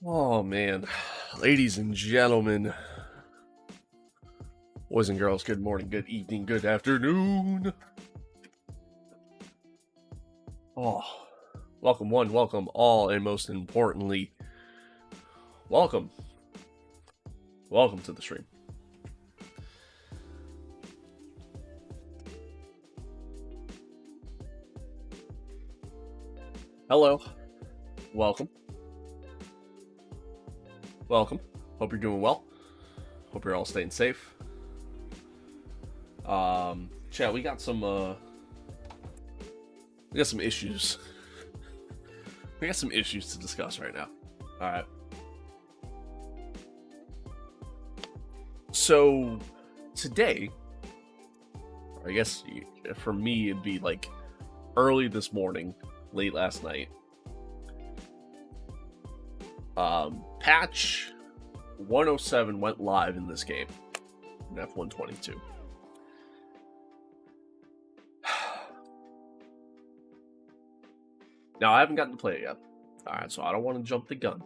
Oh man, ladies and gentlemen, boys and girls, good morning, good evening, good afternoon. Oh, welcome one, welcome all, and most importantly, welcome to the stream. Hello, welcome. Hope you're doing well. Hope you're all staying safe. Chat, we got some issues. We got some issues to discuss right now. All right. So today, I guess for me it'd be like early this morning, late last night. Patch 107 went live in this game, in F122. Now, I haven't gotten to play it yet. Alright, so I don't want to jump the gun.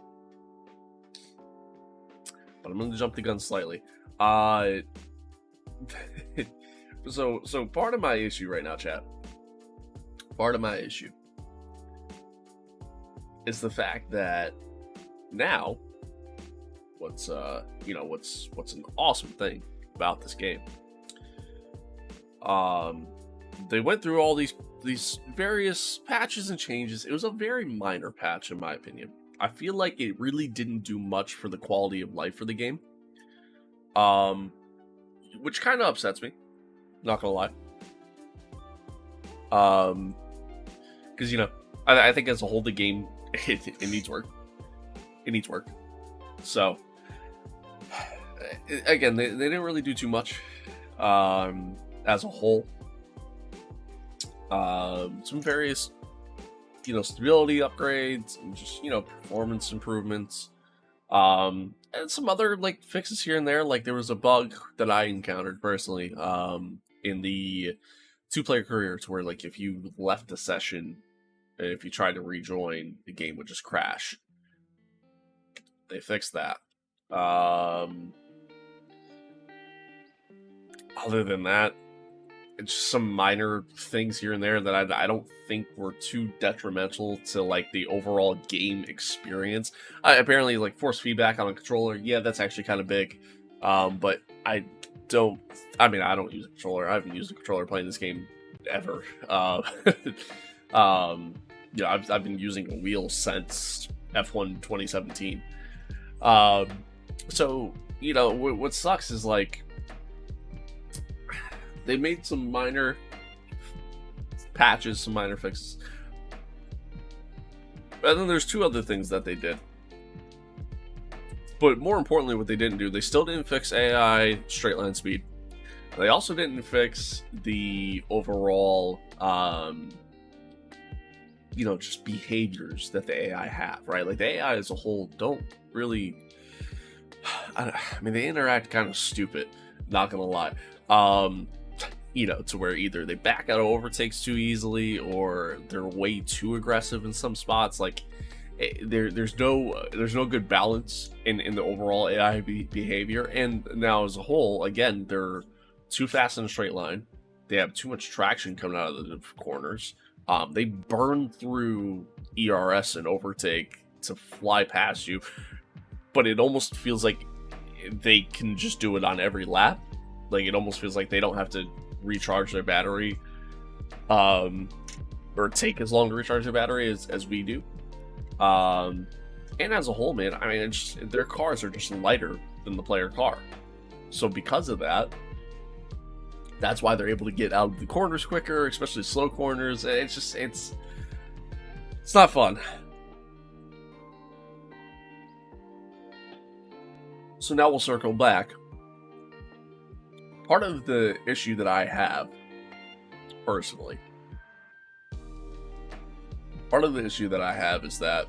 But I'm going to jump the gun slightly. So part of my issue right now, chat, part of my issue is the fact that now, what's an awesome thing about this game, they went through all these various patches and changes. It was a very minor patch in my opinion. I feel like it really didn't do much for the quality of life for the game, which kind of upsets me, not gonna lie, because I think as a whole the game it needs work. It needs work. So, again, they didn't really do too much as a whole. Some various, stability upgrades and just, performance improvements. And some other, fixes here and there. Like, there was a bug that I encountered personally in the two-player career to where, if you left a session and if you tried to rejoin, the game would just crash. They fixed that. other than that, it's just some minor things here and there that I don't think were too detrimental to like the overall game experience. Apparently, like force feedback on a controller, yeah, that's actually kind of big. But I don't. I mean, I don't use a controller. I haven't used a controller playing this game ever. I've been using a wheel since F1 2017. So what sucks is like, they made some minor patches, some minor fixes. And then there's two other things that they did. But more importantly, what they didn't do, they still didn't fix AI straight line speed. They also didn't fix the overall, just behaviors that the AI have, right? Like the AI as a whole don't really, they interact kind of stupid, not gonna lie. To where either they back out of overtakes too easily, or they're way too aggressive in some spots. Like there's no good balance in the overall AI behavior. And now as a whole, again, they're too fast in a straight line. They have too much traction coming out of the corners. They burn through ERS and overtake to fly past you, but it almost feels like they can just do it on every lap. Like it almost feels like they don't have to recharge their battery, or take as long to recharge their battery as we do. And as a whole, man, their cars are just lighter than the player car. So because of that, that's why they're able to get out of the corners quicker, especially slow corners. It's not fun. So now we'll circle back. Part of the issue that I have, personally, is that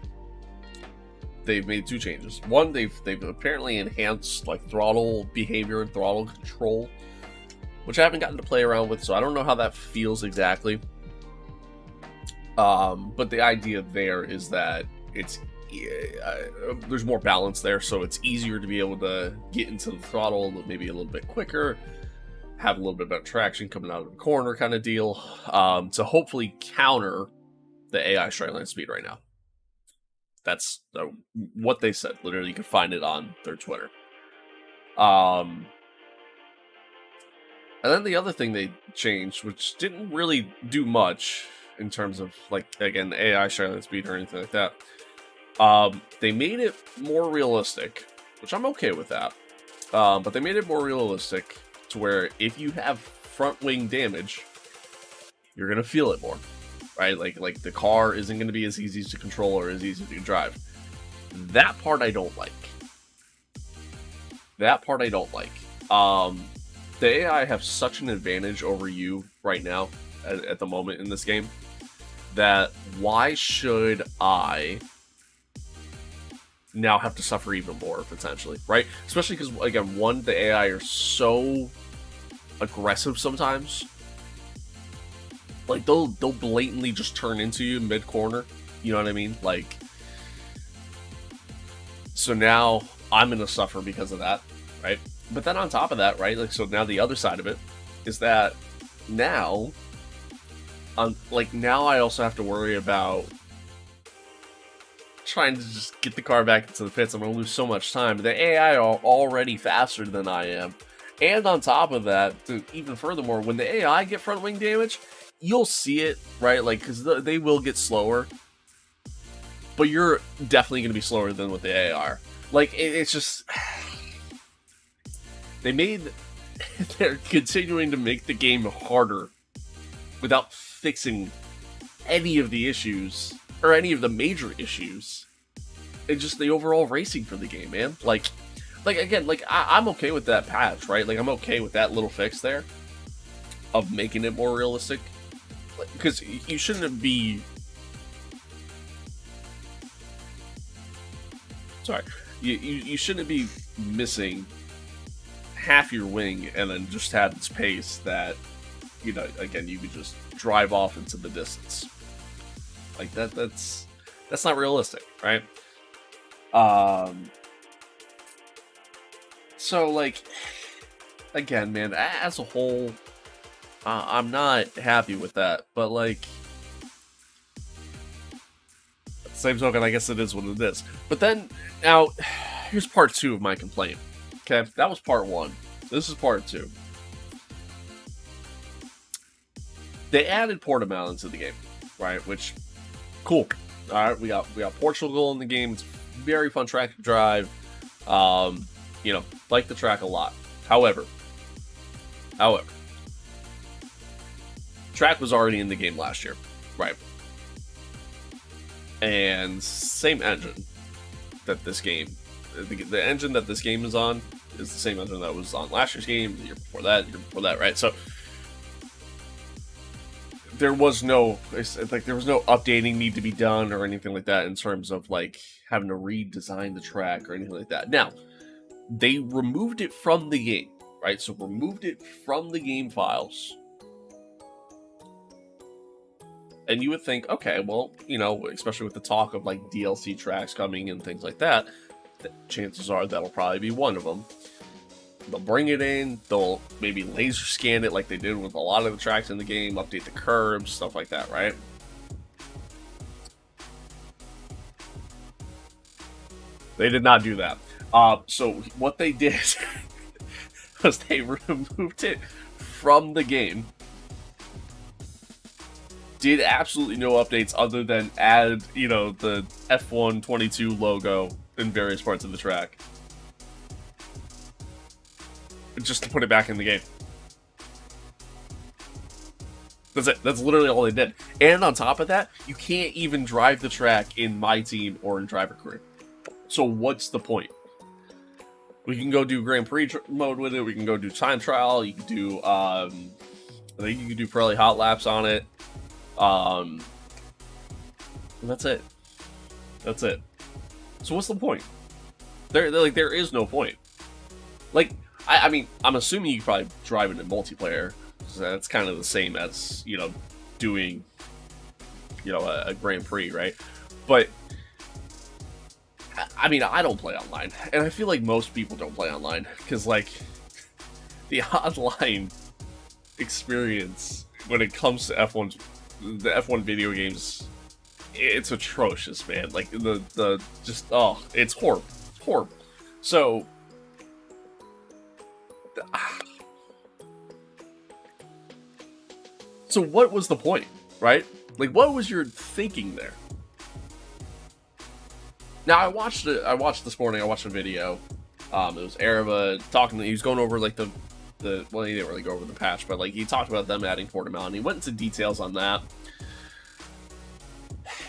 they've made two changes. One, they've apparently enhanced like throttle behavior and throttle control, which I haven't gotten to play around with, so I don't know how that feels exactly. But the idea there is that there's more balance there, so it's easier to be able to get into the throttle maybe a little bit quicker, have a little bit better traction coming out of the corner kind of deal, to hopefully counter the AI straight line speed right now. That's what they said. Literally, you can find it on their Twitter. And then the other thing they changed, which didn't really do much in terms of, like, again, AI straight line speed or anything like that, they made it more realistic, which I'm okay with that. But they made it more realistic to where if you have front wing damage, you're gonna feel it more, right? Like the car isn't gonna be as easy to control or as easy to drive. That part I don't like. The AI have such an advantage over you right now at the moment in this game that why should I now have to suffer even more potentially, right? Especially because, again, one, the AI are so aggressive sometimes. Like they'll blatantly just turn into you mid corner. You know what I mean? Like, so now I'm gonna suffer because of that, right? But then on top of that, right? Like, so now the other side of it is that now, now I also have to worry about trying to just get the car back into the pits. I'm gonna lose so much time. The AI are already faster than I am. And on top of that, even furthermore, when the AI get front wing damage, you'll see it, right? Like, because they will get slower. But you're definitely going to be slower than what the AI are. Like, it's just... They're continuing to make the game harder without fixing any of the issues, or any of the major issues. It's just the overall racing for the game, man. Like again, I'm okay with that patch, right? Like, I'm okay with that little fix there of making it more realistic, because you shouldn't be. Sorry, you shouldn't be missing half your wing and then just have this pace that, again, you could just drive off into the distance. Like that's not realistic, right? So, like, again, man, as a whole, I'm not happy with that. But like, same token, I guess it is what it is. But then, now, here's part 2 of my complaint. Okay, that was part 1. This is part 2. They added Portimao into the game, right? Which, cool. All right, we got Portugal in the game. It's very fun track to drive. You know, like the track a lot. However, track was already in the game last year, right? And same engine that this game, the engine that this game is on, is the same engine that was on last year's game, the year before that, right? So there was no updating need to be done or anything like that in terms of like having to redesign the track or anything like that. Now, they removed it from the game, right? So removed it from the game files. And you would think, okay, well, you know, especially with the talk of like DLC tracks coming and things like that, chances are that'll probably be one of them. They'll bring it in, they'll maybe laser scan it like they did with a lot of the tracks in the game, update the curbs, stuff like that, right? They did not do that. So what they did was they removed it from the game. Did absolutely no updates other than add, you know, the F122 logo in various parts of the track. Just to put it back in the game. That's it. That's literally all they did. And on top of that, you can't even drive the track in MyTeam or in Driver Career. So what's the point? We can go do Grand Prix mode with it. We can go do time trial. You can do, I think you can do probably hot laps on it. That's it. That's it. So what's the point? There is no point. Like, I mean, I'm assuming you could probably drive it in multiplayer. So that's kind of the same as, you know, doing, you know, a Grand Prix, right? But, I mean, I don't play online. And I feel like most people don't play online. Because, like, the online experience when it comes to the F1 video games, it's atrocious, man. Like, it's horrible. It's horrible. So, what was the point, right? Like, what was your thinking there? Now, I watched this morning. I watched a video. It was Areva talking. He was going over like well, he didn't really go over the patch, but like he talked about them adding Portimao, and he went into details on that.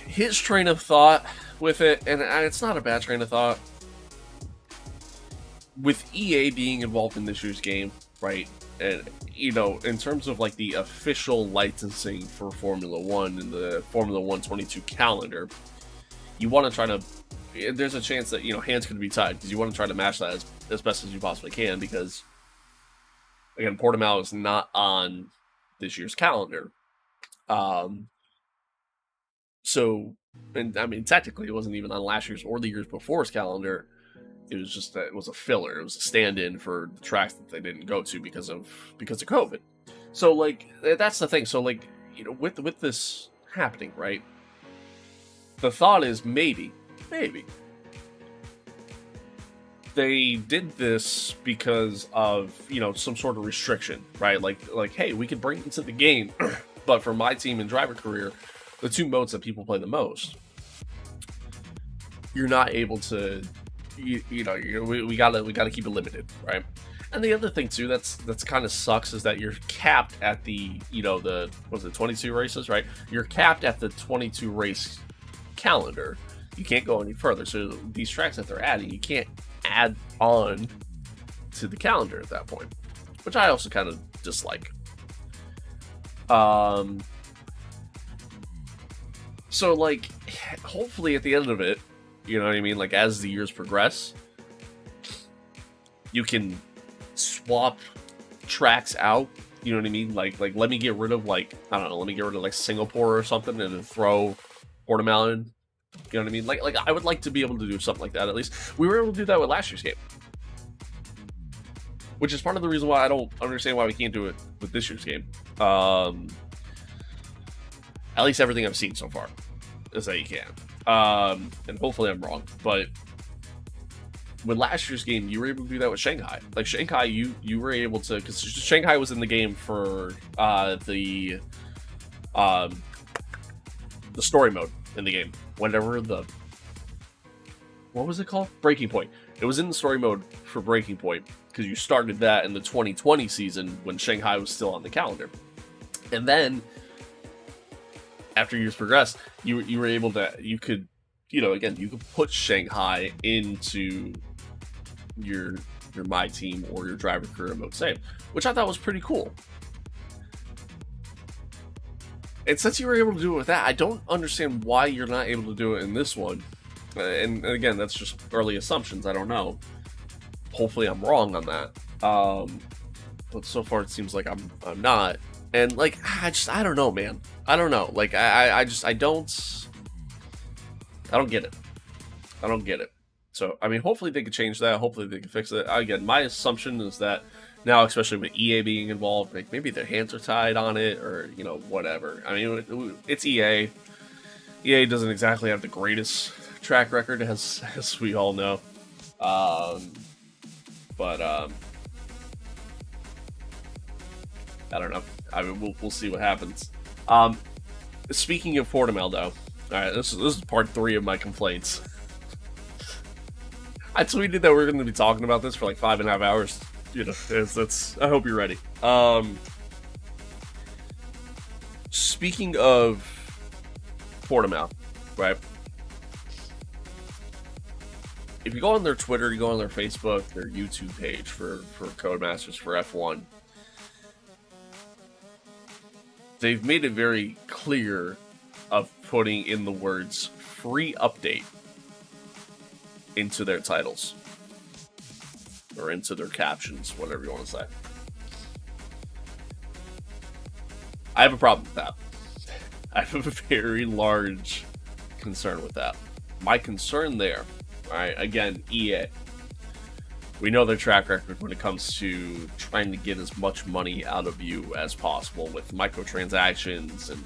His train of thought with it, and it's not a bad train of thought. With EA being involved in this year's game, right? And, you know, in terms of like the official licensing for Formula 1 and the Formula 1 22 calendar, you want to try to, there's a chance that, you know, hands could be tied because you want to try to match that as best as you possibly can because, again, Portimao is not on this year's calendar. So, and I mean, technically it wasn't even on last year's or the years before's calendar. It was just that it was a filler. It was a stand-in for the tracks that they didn't go to because of COVID. So like that's the thing. So like, you know, with this happening, right? The thought is maybe they did this because of, you know, some sort of restriction, right? Like hey, we could bring it into the game, but for MyTeam and Driver Career, the two modes that people play the most, you're not able to. We gotta keep it limited, right? And the other thing too that's kind of sucks is that you're capped at the, you know, the 22 races, right? You're capped at the 22 race calendar. You can't go any further. So these tracks that they're adding, you can't add on to the calendar at that point, which I also kind of dislike. So like, hopefully at the end of it, you know what I mean? Like, as the years progress, you can swap tracks out. You know what I mean? Like let me get rid of, like, I don't know, let me get rid of, like, Singapore or something and then throw Portimao in. You know what I mean? Like I would like to be able to do something like that, at least. We were able to do that with last year's game. which is part of the reason why I don't understand why we can't do it with this year's game. At least everything I've seen so far is that you can. And hopefully I'm wrong, but with last year's game, you were able to do that with Shanghai. Like Shanghai, you were able to, because Shanghai was in the game for the story mode in the game. Whatever what was it called? Breaking Point. It was in the story mode for Breaking Point because you started that in the 2020 season when Shanghai was still on the calendar, and then after years progressed, you were able to, you could put Shanghai into your MyTeam or your driver career mode save, which I thought was pretty cool. And since you were able to do it with that, I don't understand why you're not able to do it in this one. And again, that's just early assumptions. I don't know. Hopefully, I'm wrong on that. But so far, it seems like I'm not. And like, I don't know, man. I don't know. Like, I don't get it. I don't get it. So, I mean, hopefully they could change that. Hopefully they can fix it. Again, my assumption is that now, especially with EA being involved, like maybe their hands are tied on it, or whatever. I mean, it's EA. EA doesn't exactly have the greatest track record, as we all know. But I don't know. I mean, we'll see what happens. Speaking of Portimao, though, all right, this is part 3 of my complaints. I tweeted that we're going to be talking about this for like 5.5 hours. That's. I hope you're ready. Speaking of Portimao, right? If you go on their Twitter, you go on their Facebook, their YouTube page for Codemasters for F1, they've made it very clear of putting in the words "free update" into their titles or into their captions, whatever you want to say. I have a problem with that. I have a very large concern with that. My concern there, all right, again, EA. We know their track record when it comes to trying to get as much money out of you as possible with microtransactions and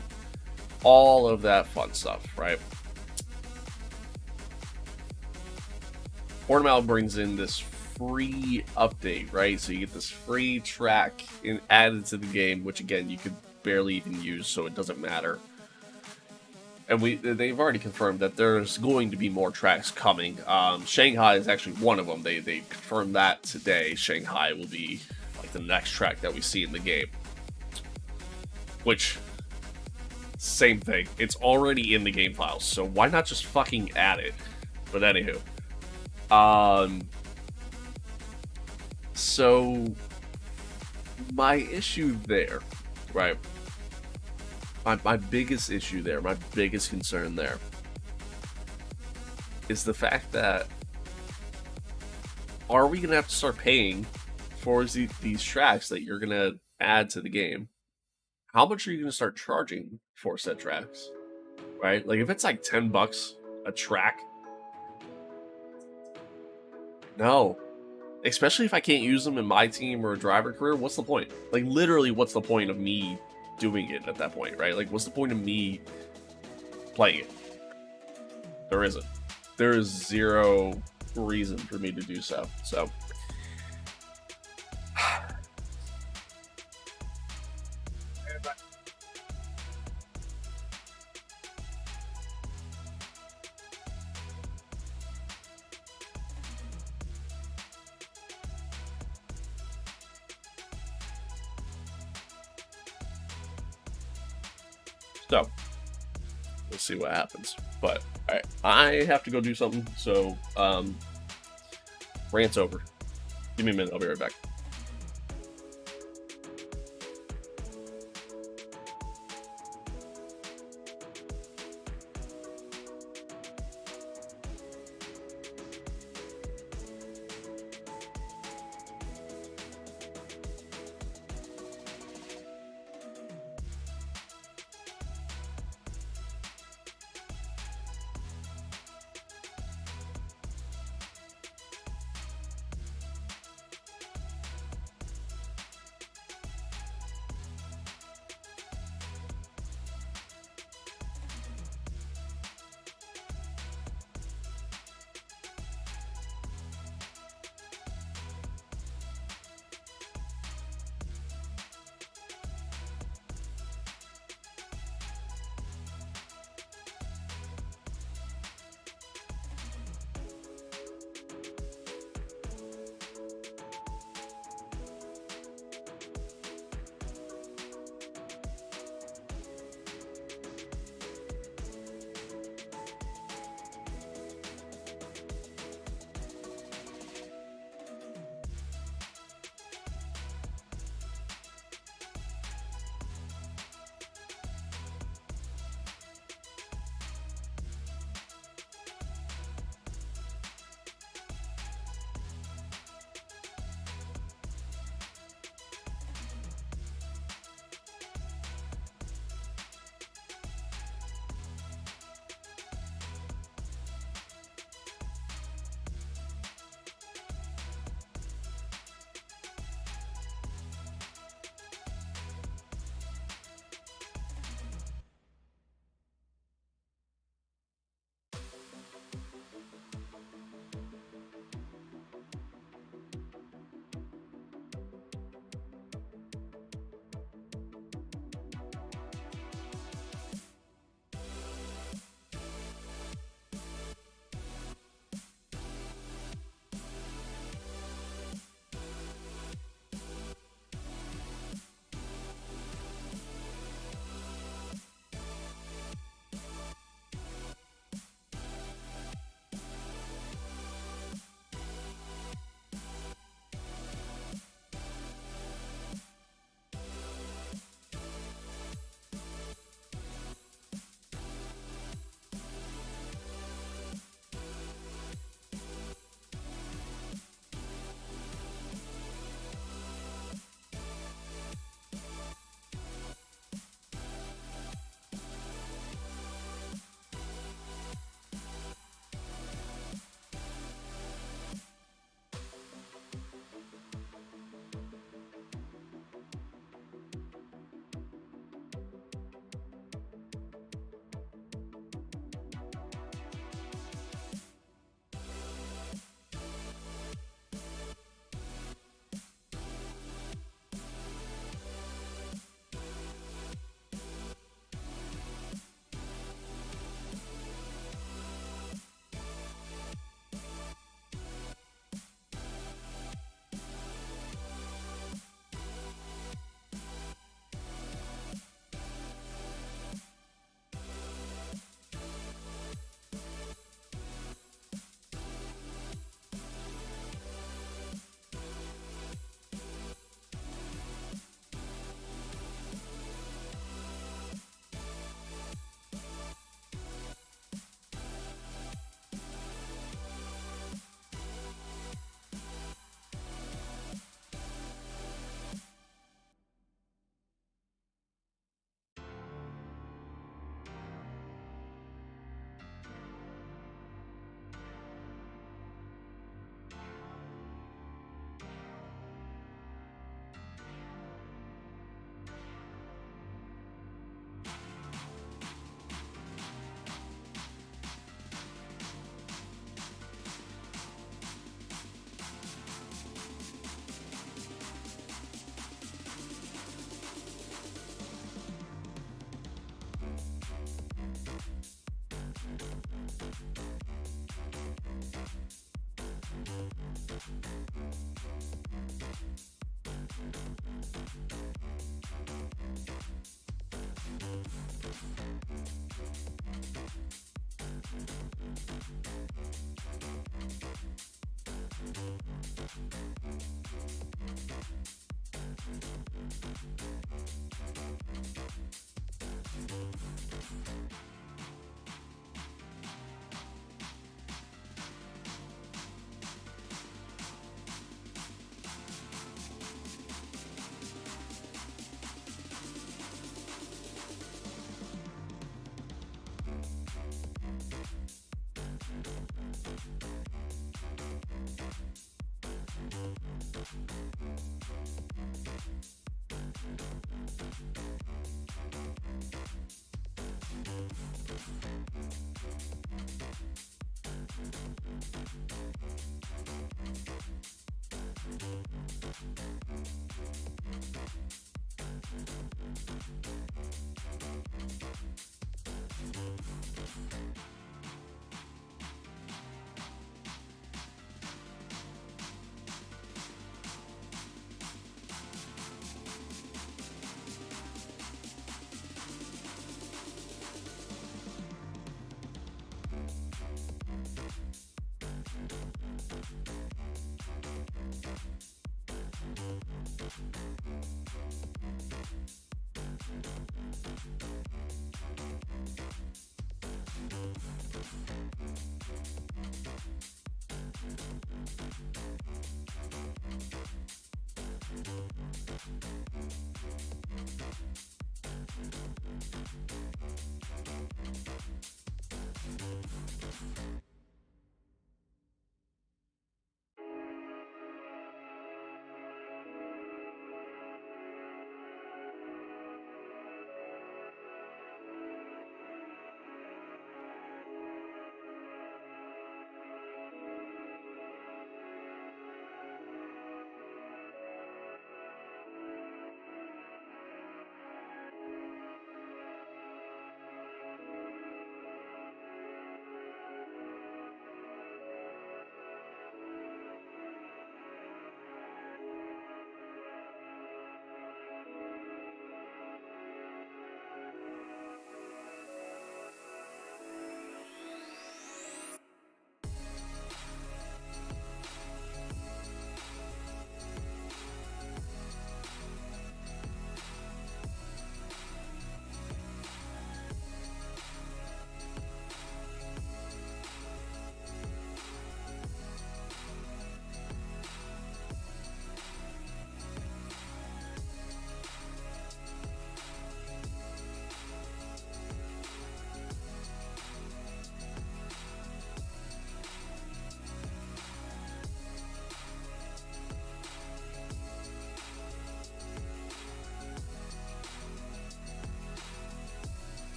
all of that fun stuff, right? Portimao brings in this free update, right? So you get this free track added to the game, which again, you could barely even use, so it doesn't matter. And they've already confirmed that there's going to be more tracks coming. Shanghai is actually one of them. They confirmed that today. Shanghai will be like the next track that we see in the game. Which, same thing. It's already in the game files, so why not just fucking add it? But anywho. So, my issue there, right? My biggest issue there, my biggest concern there, is the fact that are we going to have to start paying for these tracks that you're going to add to the game? How much are you going to start charging for said tracks? Right? Like, if it's like $10 a track, no. Especially if I can't use them in MyTeam or a driver career, what's the point? Like, literally, what's the point of me doing it at that point, right? Like, what's the point of me playing it? There isn't. There is zero reason for me to do so. So, we'll see what happens. But all right, I have to go do something. So, rant's over. Give me a minute. I'll be right back.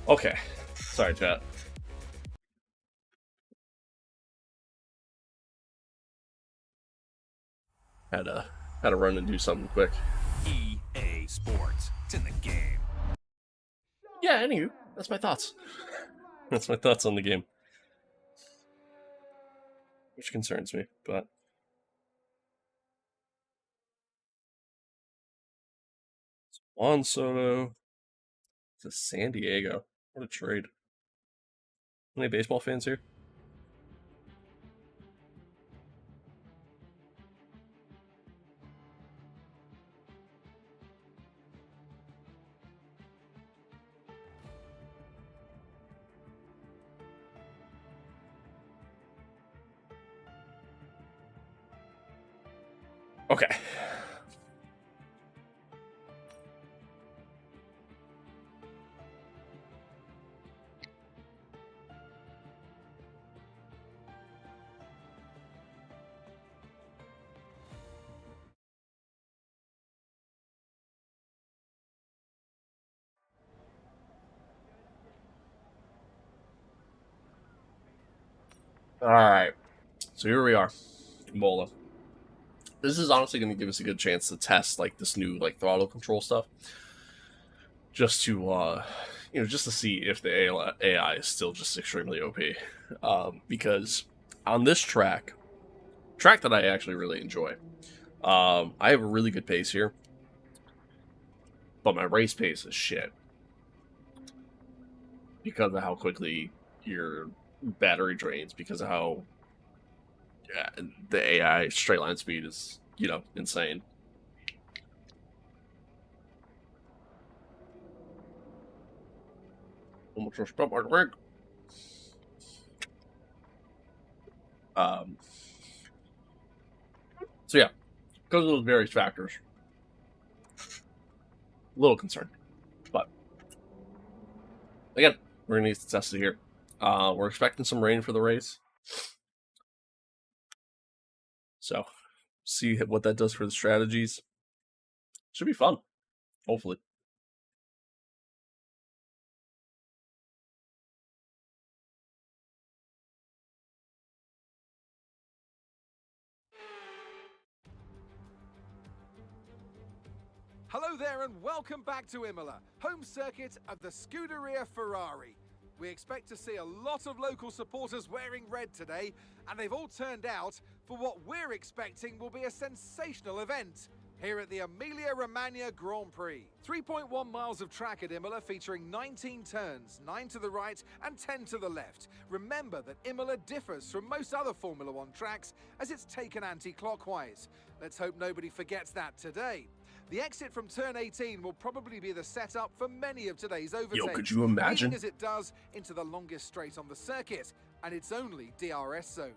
Okay. Sorry, chat. Had to run and do something quick. EA Sports. It's in the game. Yeah, anywho, that's my thoughts. That's my thoughts on the game. Which concerns me, but Juan Soto to San Diego. What a trade. Any baseball fans here? Okay. All right. So here we are, Bola. This is honestly going to give us a good chance to test like this new like throttle control stuff, just to just to see if the AI is still just extremely OP. Because on this track that I actually really enjoy, I have a really good pace here, but my race pace is shit because of how quickly your battery drains, because of how the AI straight line speed is, insane. Almost respect my drink. Um, so yeah, because of those various factors, a little concerned. But again, we're gonna need to test it here. We're expecting some rain for the race, so see what that does for the strategies. Should be fun, hopefully. Hello there and welcome back to Imola, home circuit of the Scuderia Ferrari. We expect to see a lot of local supporters wearing red today, and they've all turned out for what we're expecting will be a sensational event here at the Emilia-Romagna Grand Prix. 3.1 miles of track at Imola featuring 19 turns, 9 to the right and 10 to the left. Remember that Imola differs from most other Formula One tracks as it's taken anti-clockwise. Let's hope nobody forgets that today. The exit from turn 18 will probably be the setup for many of today's overtakes. Yo, could you imagine? Leading as it does into the longest straight on the circuit, and it's only DRS zone.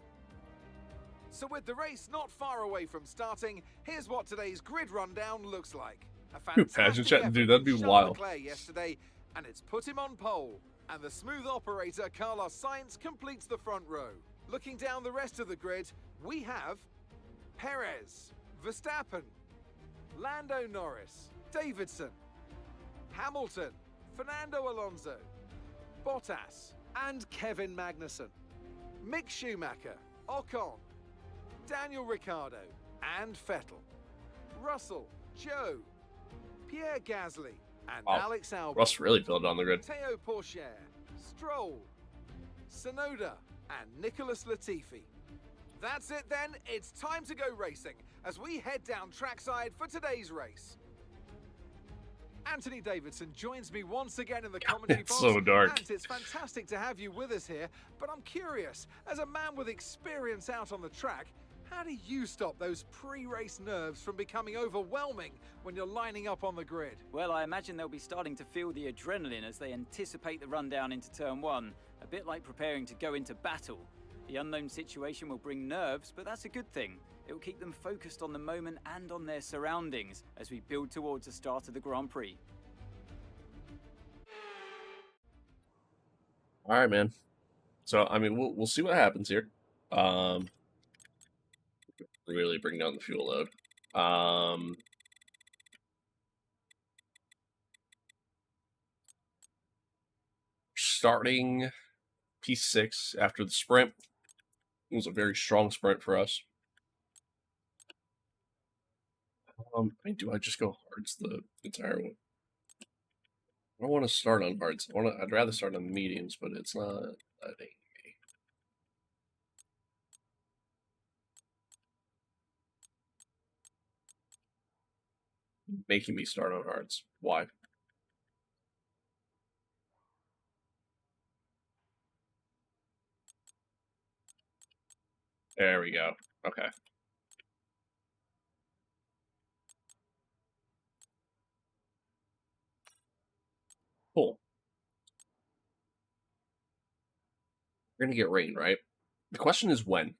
So with the race not far away from starting, here's what today's grid rundown looks like. A Imagine fantastic chatting, effort dude, that'd be from Charles wild. Leclerc yesterday, and it's put him on pole. And the smooth operator Carlos Sainz completes the front row. Looking down the rest of the grid, we have Perez, Verstappen, Lando Norris, Davidson, Hamilton, Fernando Alonso, Bottas, and Kevin Magnussen, Mick Schumacher, Ocon, Daniel Ricciardo, and Vettel, Russell, Joe, Pierre Gasly, and Alex Albon. Russ really filled on the grid. Teo Pourchaire, Stroll, Sonoda, and Nicholas Latifi. That's it then, it's time to go racing as we head down trackside for today's race. Anthony Davidson joins me once again in the commentary It's box. so dark. And it's fantastic to have you with us here, but I'm curious, as a man with experience out on the track, how do you stop those pre-race nerves from becoming overwhelming when you're lining up on the grid? Well, I imagine they'll be starting to feel the adrenaline as they anticipate the rundown into turn 1, a bit like preparing to go into battle. The unknown situation will bring nerves, but that's a good thing. It will keep them focused on the moment and on their surroundings as we build towards the start of the Grand Prix. All right, man. So I mean, we'll see what happens here. Really bring down the fuel load. starting P6 after the sprint. It was a very strong sprint for us. Do I just go hards the entire one? I don't want to start on hards. I'd rather start on mediums, but it's not letting me. Making me start on hards. Why? There we go. Okay. Cool. We're gonna get rain, right? The question is when.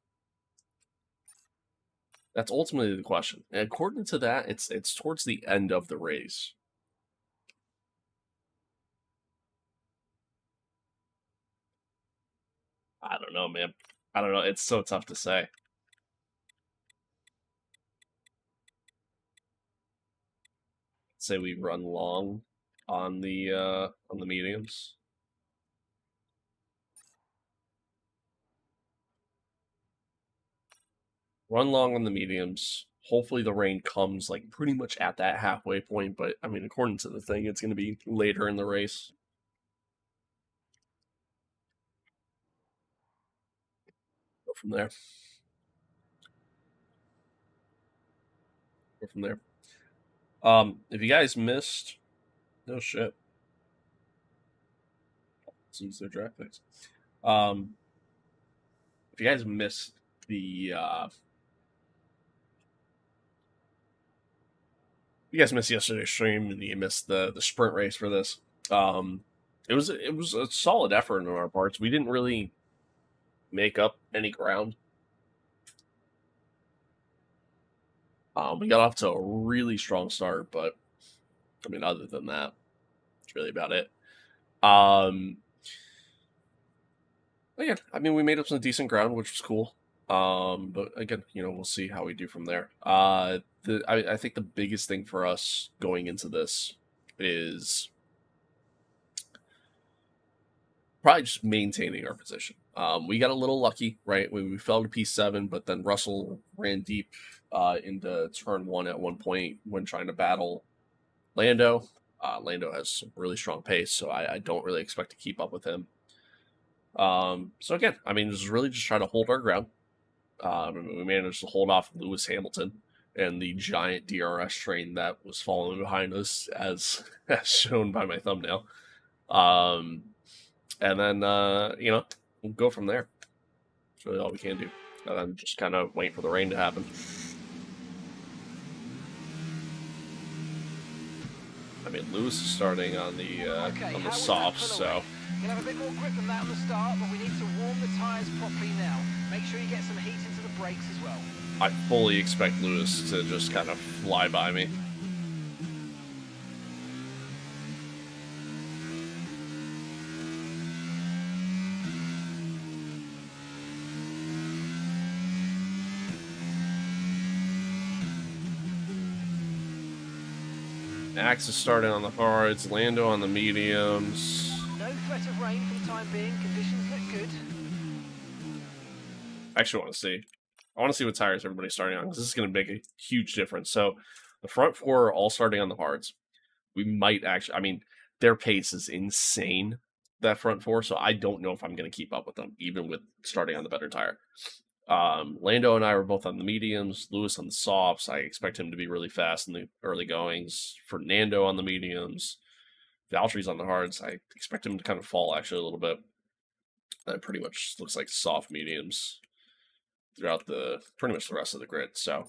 That's ultimately the question. And according to that, it's towards the end of the race. I don't know, man. I don't know. It's so tough to say. Say we run long on the mediums. Run long on the mediums. Hopefully the rain comes like pretty much at that halfway point, but I mean, according to the thing, it's going to be later in the race. Go from there. Go from there. If you guys missed, no shit. Since they're draft picks. If you guys missed the you guys missed yesterday's stream and you missed the sprint race for this. It was a solid effort on our parts. We didn't really make up any ground. We got off to a really strong start, but I mean, other than that, it's really about it. Again, I mean, we made up some decent ground, which was cool. But again, we'll see how we do from there. I think the biggest thing for us going into this is probably just maintaining our position. We got a little lucky, right? We fell to P7, but then Russell ran deep into turn 1 at one point when trying to battle Lando. Lando has some really strong pace, so I don't really expect to keep up with him. So again, I mean, just really just try to hold our ground. We managed to hold off Lewis Hamilton and the giant DRS train that was following behind us, as shown by my thumbnail. And then, we'll go from there. That's really all we can do. And then just kind of wait for the rain to happen. I mean, Lewis is starting on the softs, so... You'll have a bit more grip than that on the start, but we need to warm the tyres properly now. Make sure you get some heat into the brakes as well. I fully expect Lewis to just kind of fly by me. Max is starting on the hards, Lando on the mediums. No threat of rain for the time being. Conditions look good. I actually want to see. I want to see what tires everybody's starting on, because this is going to make a huge difference. So the front four are all starting on the hards. We might actually... I mean, their pace is insane, that front four, so I don't know if I'm going to keep up with them, even with starting on the better tire. Lando and I were both on the mediums, Lewis on the softs. I expect him to be really fast in the early goings. Fernando on the mediums. Valtteri's on the hards. I expect him to kind of fall actually a little bit. That pretty much looks like soft mediums throughout pretty much the rest of the grid. So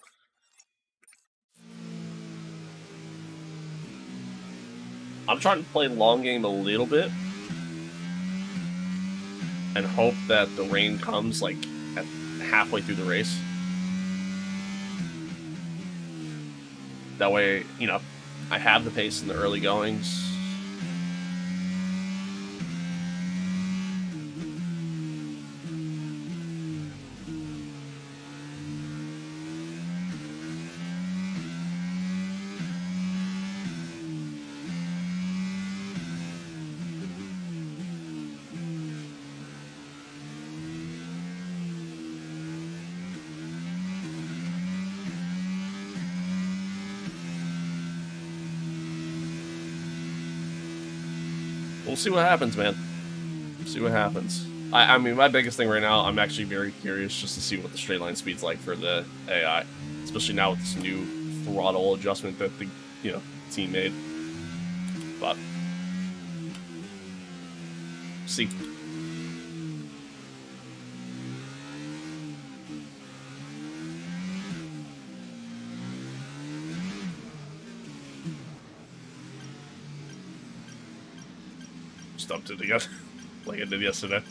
I'm trying to play long game a little bit and hope that the rain comes like at halfway through the race. That way, I have the pace in the early goings. see what happens, man. See what happens. I mean, my biggest thing right now, I'm actually very curious just to see what the straight line speed's like for the AI, especially now with this new throttle adjustment that the team made. But see. Stumped it again, like I did yesterday.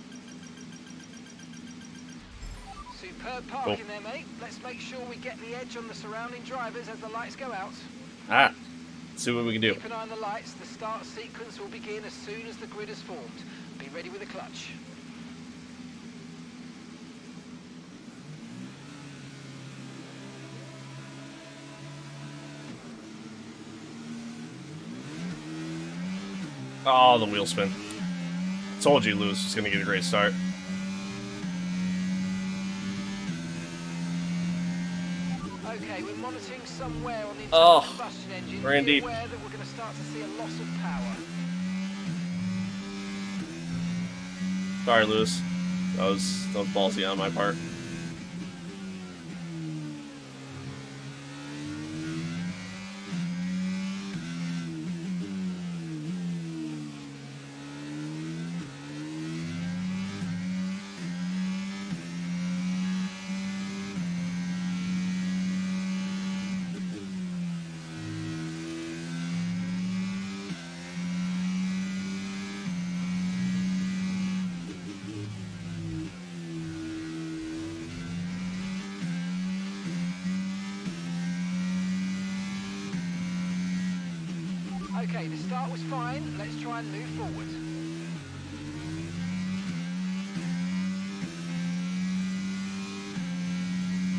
Superb parking there, mate. Let's make sure we get the edge on the surrounding drivers as the lights go out. Ah, let's see what we can do. Keep an eye on the lights. The start sequence will begin as soon as the grid is formed. Be ready with the clutch. Oh, the wheel spin. Told you Lewis was going to get a great start. Okay, we're monitoring somewhere on the Oh, internal combustion engine. we're in Be deep. aware that we're going to start to see a loss of power. Sorry, Lewis. That was ballsy on my part. Okay, the start was fine. Let's try and move forward.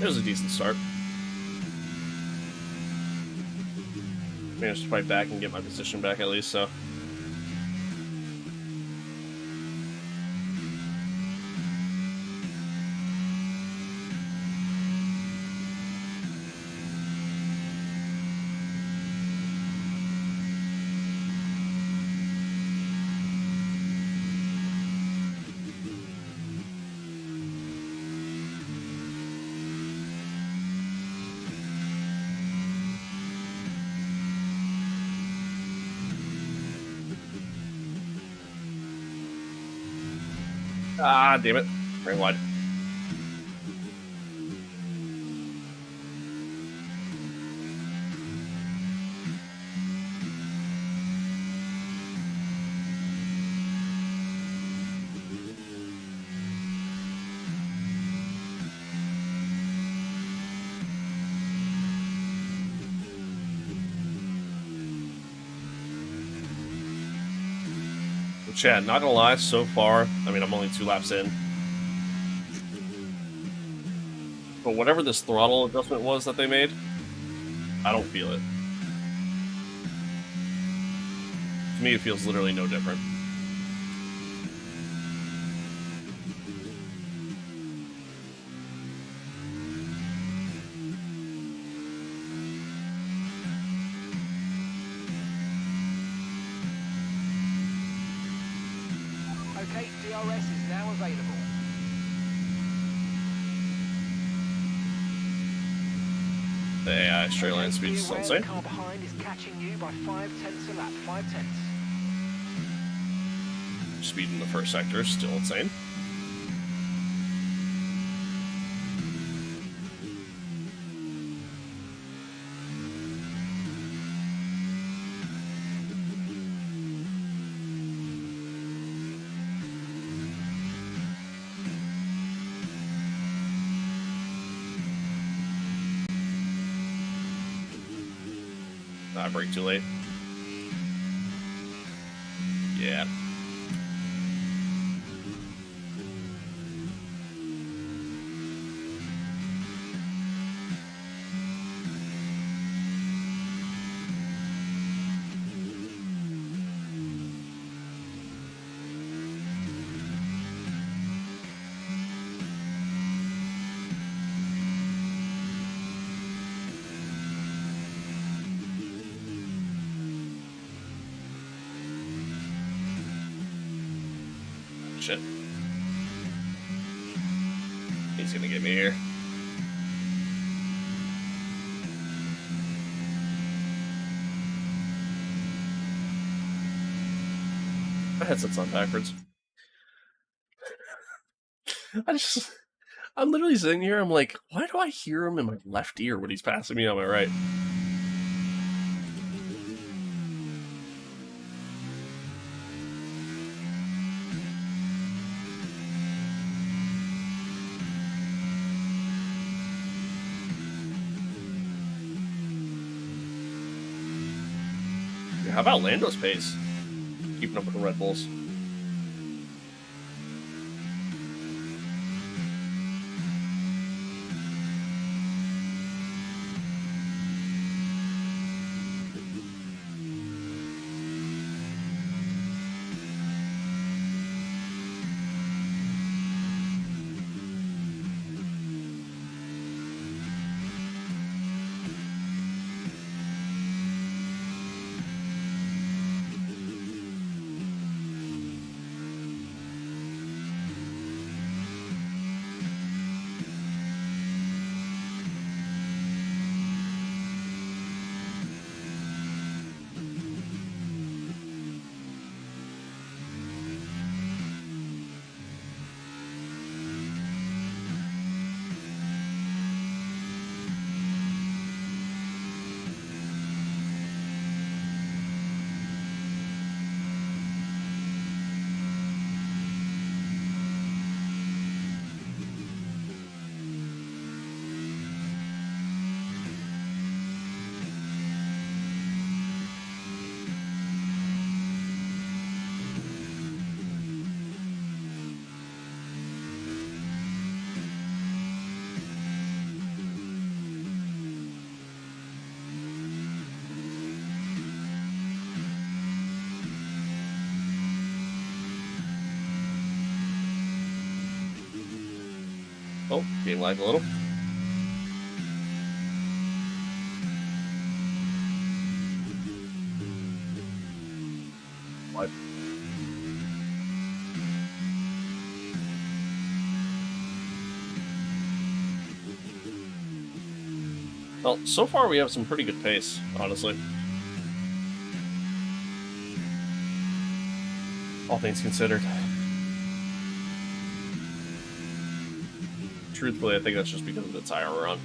It was a decent start. Managed to fight back and get my position back at least, so. Ah, damn it. Very wide. Chat, not gonna lie, so far, I mean, I'm only 2 laps in. But whatever this throttle adjustment was that they made, I don't feel it. To me, it feels literally no different. Okay, DRS is now available. The AI straight line speed is Be aware insane. the car behind is catching you by 5/10 a lap. 5/10. Speed in the first sector is still insane. I brake too late. Yeah. shit. He's gonna get me here. My headset's on backwards. I'm literally sitting here, I'm like, why do I hear him in my left ear when he's passing me on my right? How about Lando's pace? Keeping up with the Red Bulls. Oh, game lag a little. What? Well, so far we have some pretty good pace, honestly. All things considered. Truthfully, I think that's just because of the tire we're on.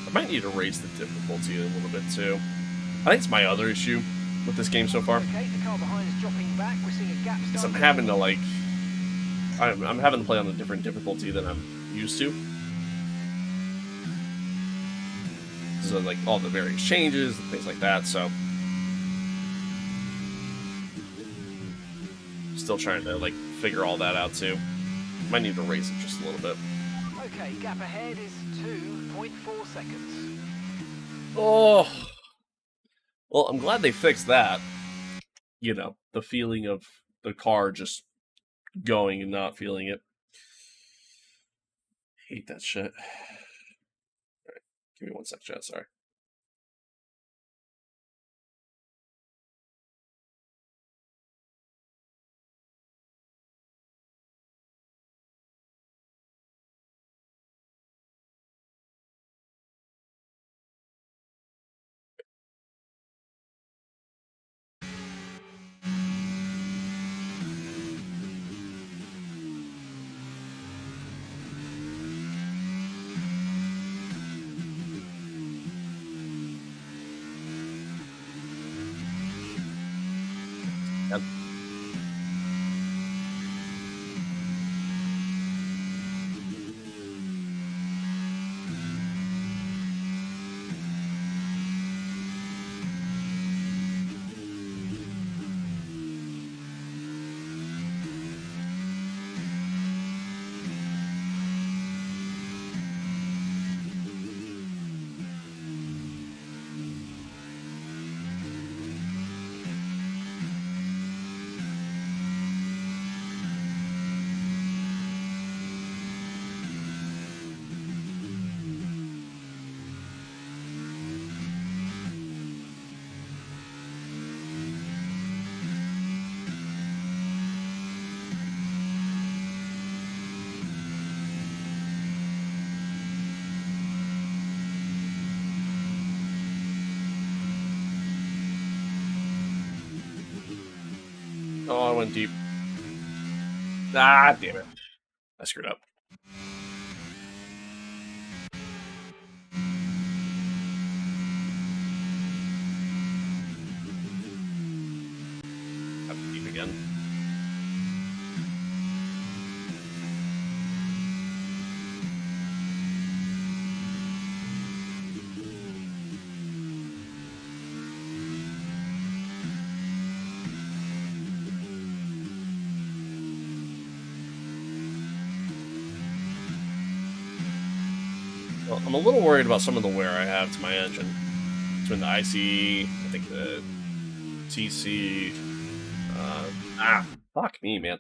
I might need to raise the difficulty a little bit too. I think it's my other issue with this game so far. Okay, the car behind is dropping back. We're seeing a gap Is I'm starting. having to like, I'm having to play on a different difficulty than I'm used to. So like all the various changes and things like that. So still trying to like figure all that out too. Might need to raise it just a little bit. Okay, gap ahead is 2.4 seconds. Oh, well, I'm glad they fixed that. You know, the feeling of the car just going and not feeling it. Hate that shit. All right, give me one sec, chat. Sorry. Yep. Oh, I went deep. Ah, damn it. I screwed up. I'm deep again. Well, I'm a little worried about some of the wear I have to my engine. Between the ICE, I think the TC, fuck me, man.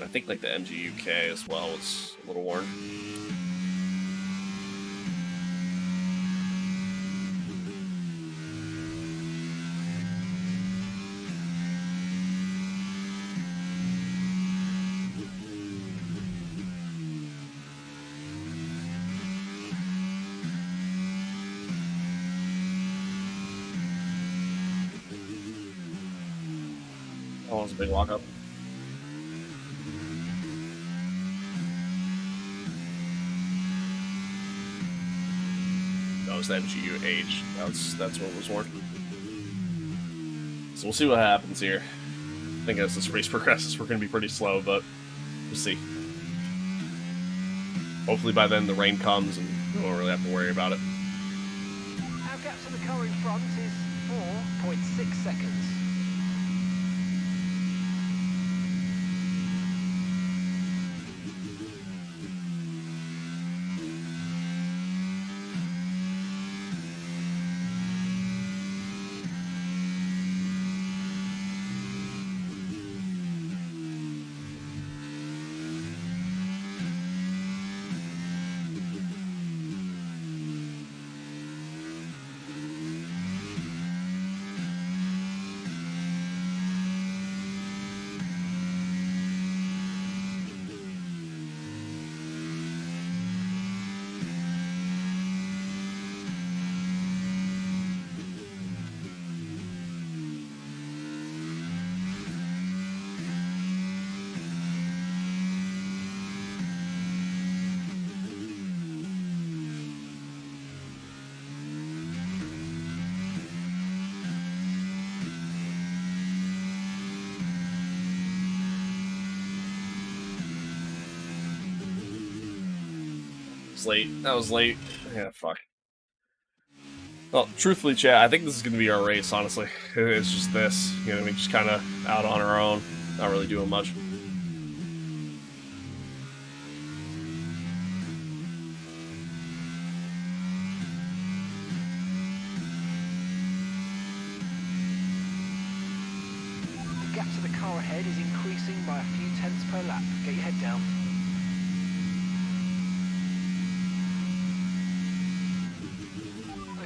I think like the MGUK as well was a little worn. Oh, it was a big walk up. That was the MGUH. That's what was worn. So we'll see what happens here. I think as this race progresses, we're going to be pretty slow, but we'll see. Hopefully by then the rain comes and we won't really have to worry about it. Our gap to the car in front is 4.6 seconds. Late. That was late. Yeah, fuck. Well, truthfully, chat, I think this is going to be our race, honestly. It's just this. You know what I mean? Just kind of out on our own. Not really doing much. The gap to the car ahead is increasing by a few tenths per lap. Get your head down.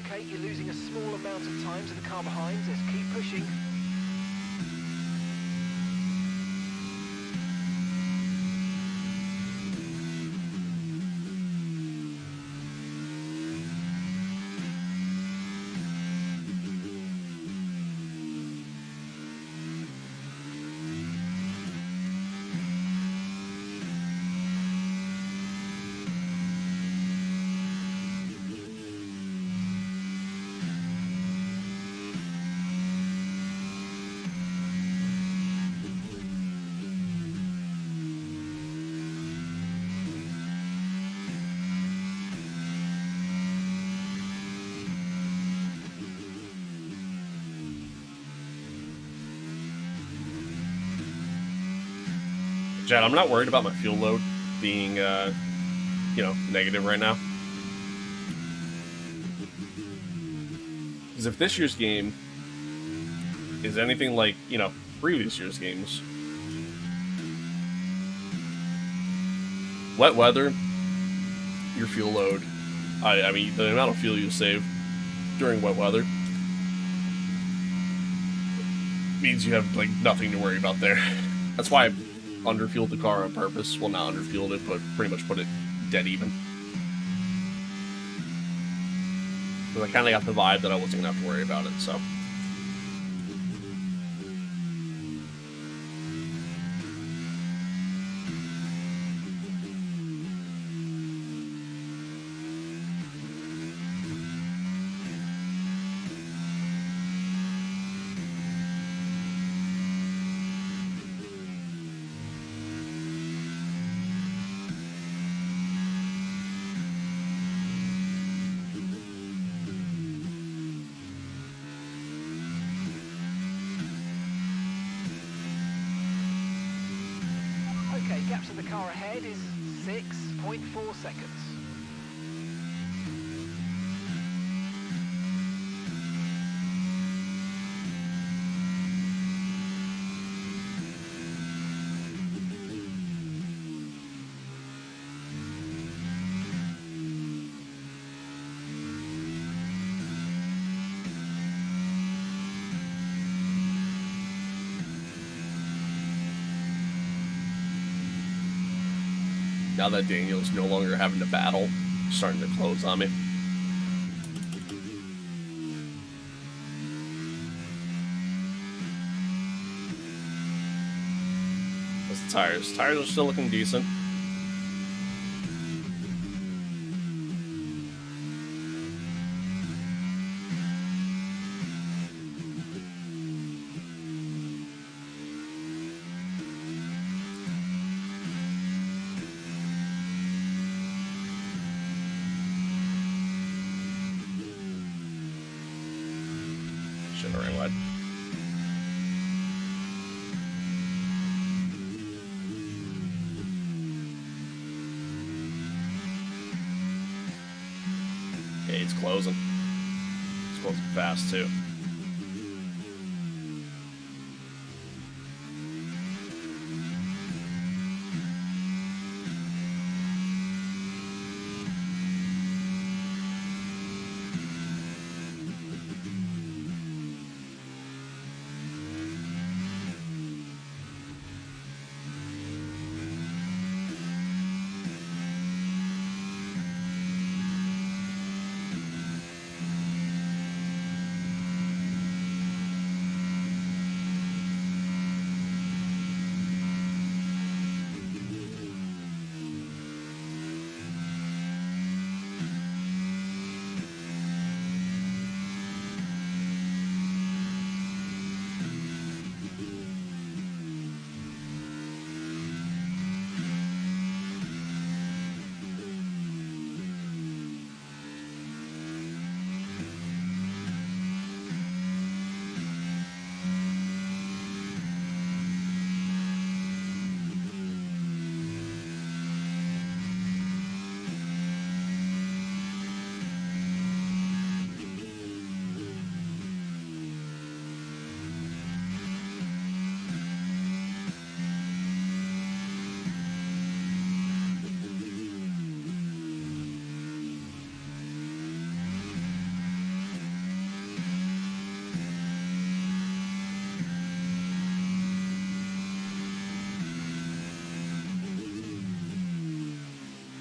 Okay, you're losing a small amount of time to the car behind. Let's keep pushing. Chad, I'm not worried about my fuel load being, negative right now. Because if this year's game is anything like, previous year's games, wet weather, your fuel load, I mean, the amount of fuel you save during wet weather means you have, nothing to worry about there. That's why I underfueled the car on purpose. Well, not underfueled it, but pretty much put it dead even. Because I kind of got the vibe that I wasn't going to have to worry about it, so. Gap to the car ahead is 6.4 seconds. Now that Daniel's no longer having to battle, starting to close on me. What's the tires? Tires are still looking decent. Shivering wet. Okay, it's closing. It's closing fast too.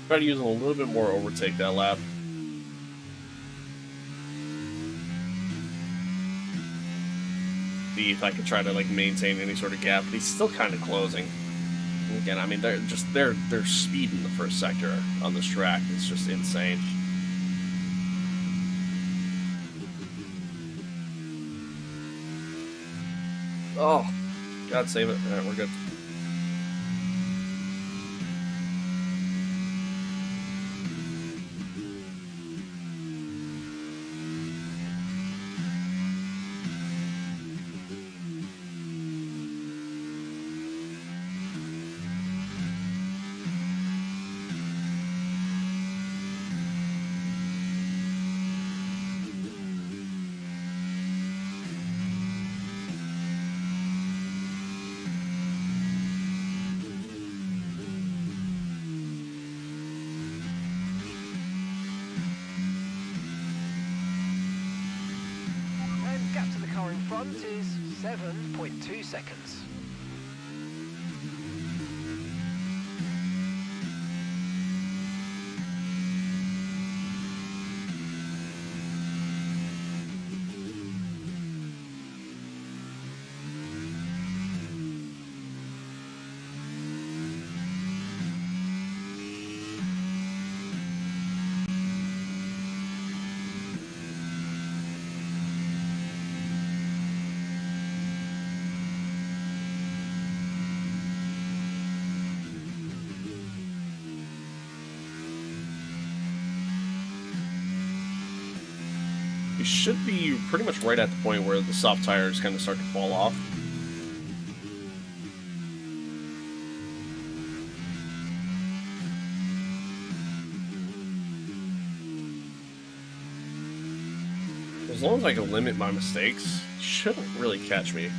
Try to use a little bit more overtake that lap. See if I could try to like maintain any sort of gap, but he's still kind of closing. And again, I mean, their speed in the first sector on this track is just insane. Oh, God save it. All right, we're good. In front is 7.2 seconds. We should be pretty much right at the point where the soft tires kind of start to fall off. as long as I can limit my mistakes, it shouldn't really catch me.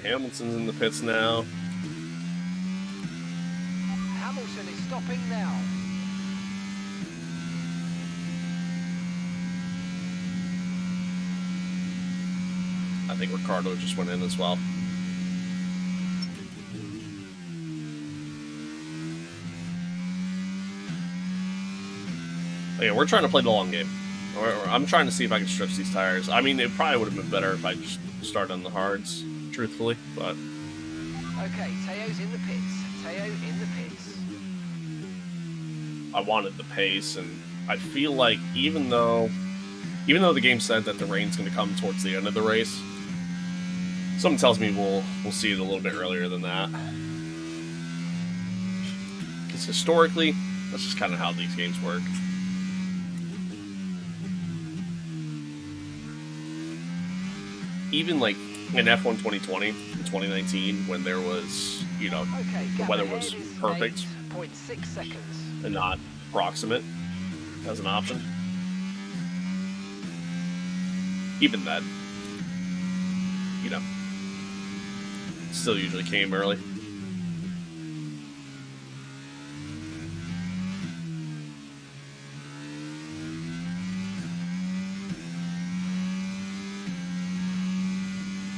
Hamilton's in the pits now. Hamilton is stopping now. I think Ricardo just went in as well. Yeah, we're trying to play the long game. I'm trying to see if I can stretch these tires. I mean, it probably would have been better if I just started on the hards, truthfully, but... Okay, Teo's in the pits. Teo in the pits. I wanted the pace, and I feel like even though the game said that the rain's going to come towards the end of the race, something tells me we'll see it a little bit earlier than that. Because historically, that's just kind of how these games work. Even like in F1 2020, in 2019, when there was, you know, the weather was perfect 8.6 seconds. and not proximate as an option. Even then, you know, still usually came early.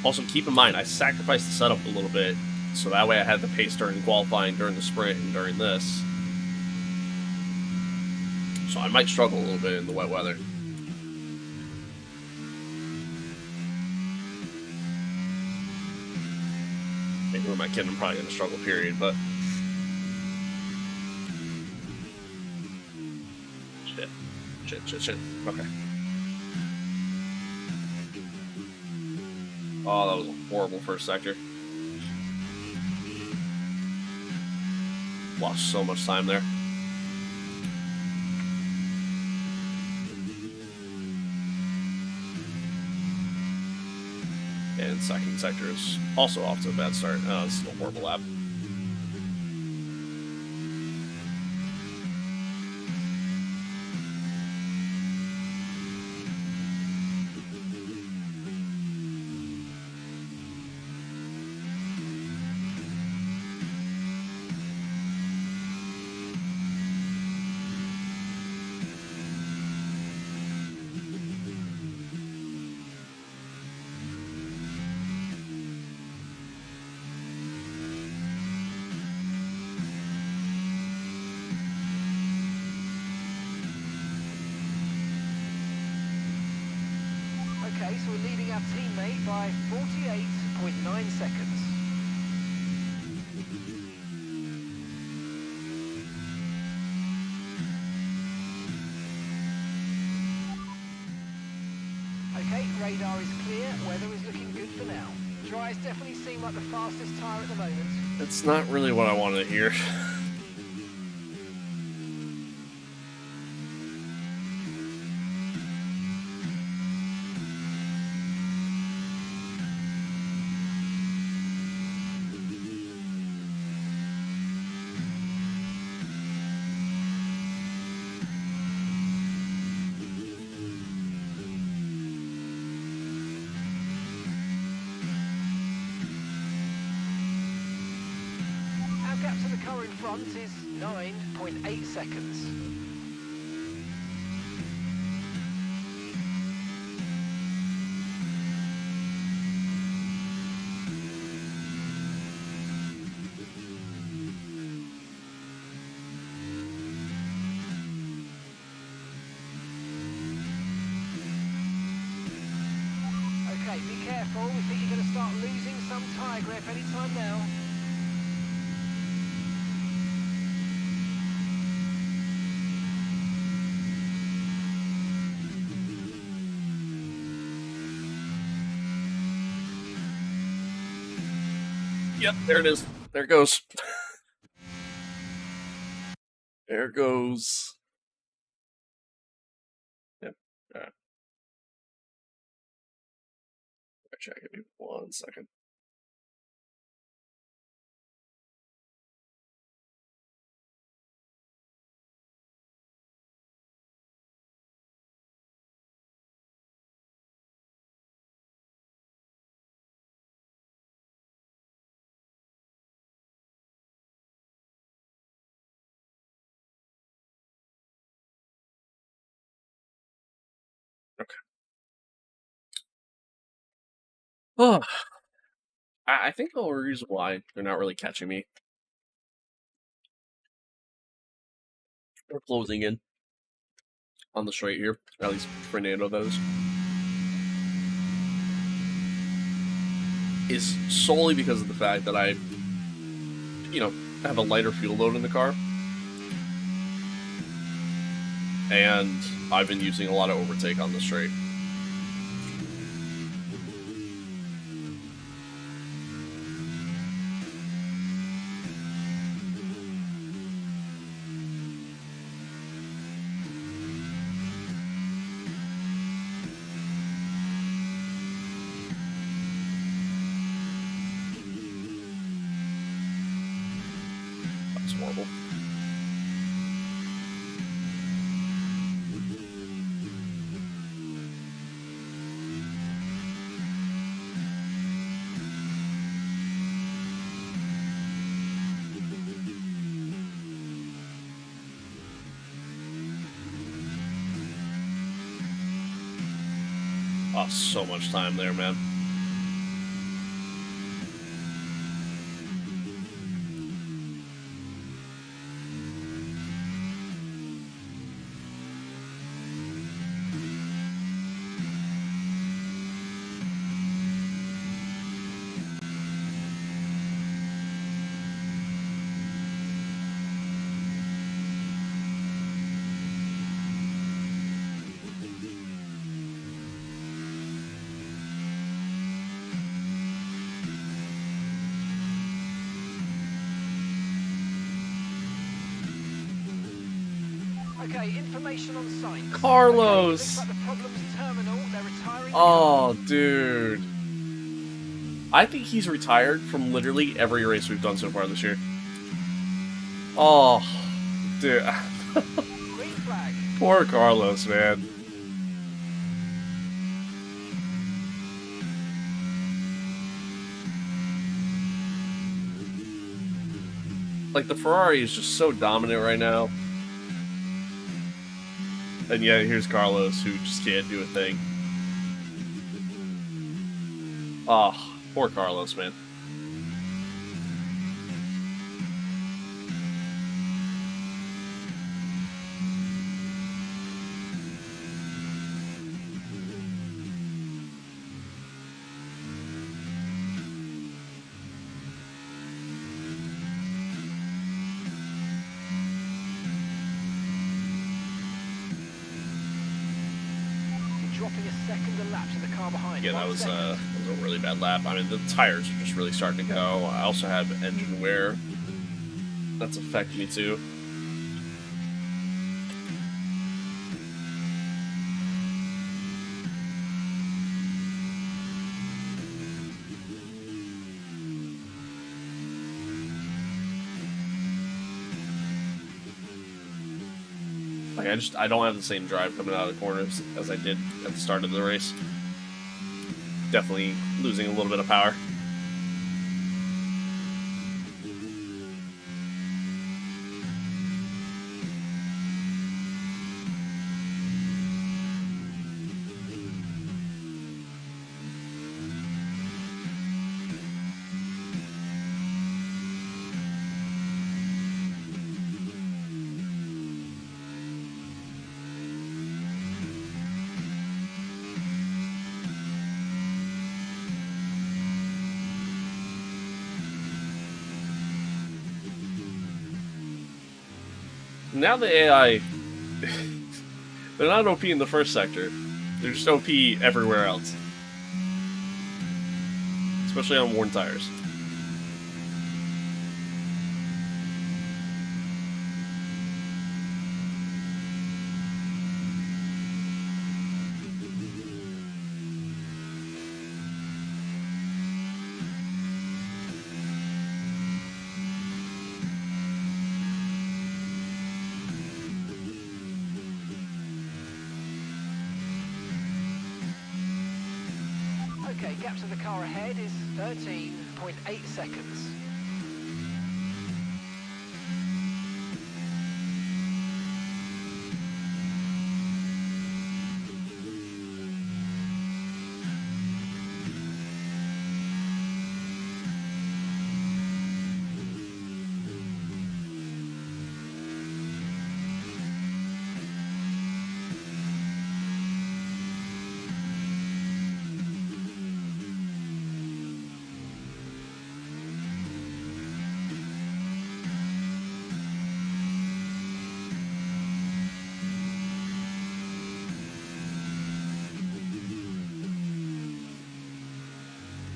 Also, keep in mind, I sacrificed the setup a little bit, so that way I had the pace during qualifying, during the sprint, and during this. So I might struggle a little bit in the wet weather. Maybe with my kid, I'm probably going to struggle, period, but... Shit. Okay. Oh, that was a horrible first sector. Lost so much time there. And second sector is also off to a bad start. This is a horrible lap. Okay, so we're leading our teammate by 48.9 seconds. Okay, radar is clear, weather is looking good for now. Dries definitely seem like the fastest tyre at the moment. That's not really what I wanted to hear. Gap to the car in front is 9.8 seconds. Okay, be careful. We think you're going to start losing some tyre grip anytime now. Yep, there it is. There it goes. There it goes. Yep. All right. Actually, give me 1 second. Okay. Oh, I think the only reason why they're not really catching me, they're closing in on the straight here. At least Fernando, that is solely because of the fact that I, have a lighter fuel load in the car. And I've been using a lot of overtake on the straight. That's horrible. Oh, so much time there, man. Okay, information on site. Carlos! Okay, looks like the problem's terminal. They're retiring. Oh, dude. I think he's retired from literally every race we've done so far this year. Oh, dude. Green flag. Poor Carlos, man. Like, the Ferrari is just so dominant right now. And yet, here's Carlos, who just can't do a thing. Oh, poor Carlos, man. Dropping a second a lap to the car behind. Yeah, that 1 was second. a really bad lap. I mean, the tires are just really starting to go. I also have engine wear. That's affecting me too. Like, I don't have the same drive coming out of the corners as I did at the start of the race. Definitely losing a little bit of power. Now the AI, they're not OP in the first sector. They're just OP everywhere else. Especially on worn tires. Okay, gap to the car ahead is 13.8 seconds.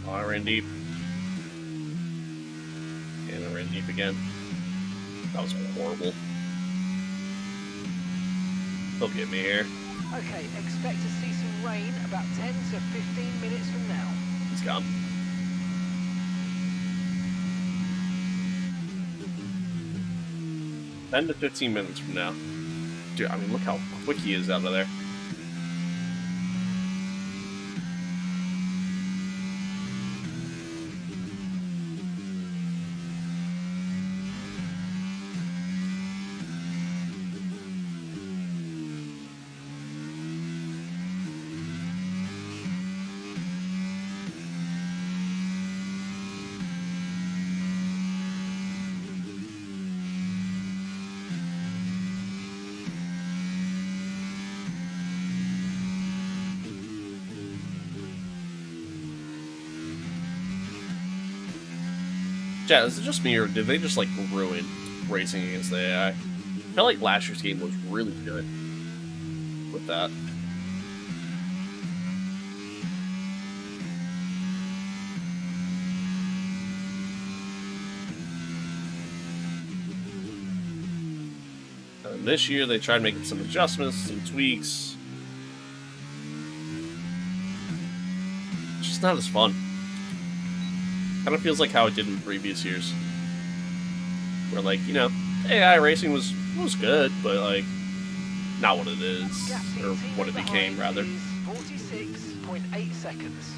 Oh, I ran deep. And I ran deep again. That was horrible. He'll get me here. Okay, expect to see some rain about 10 to 15 minutes from now. He's gone. Ten to 15 minutes from now. Dude, I mean, look how quick he is out of there. Yeah, is it just me, or did they just, like, ruin racing against the AI? I feel like last year's game was really good with that. And this year, they tried making some adjustments, some tweaks. It's just not as fun. Kind of feels like how it did in previous years. Where, like, you know, AI racing was good, but, like, not what it is. Or what it became, rather. 46.8 seconds.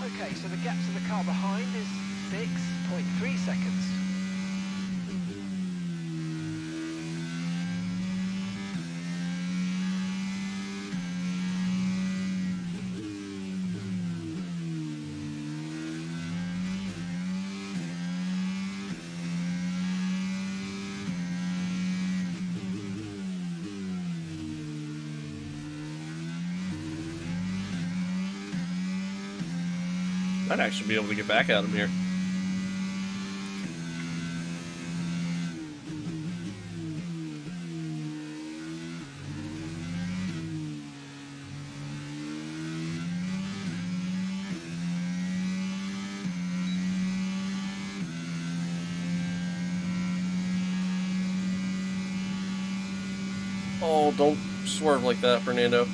Okay, so the gap to the car behind is 6.3 seconds. I'd actually be able to get back at him here. Oh, don't swerve like that, Fernando.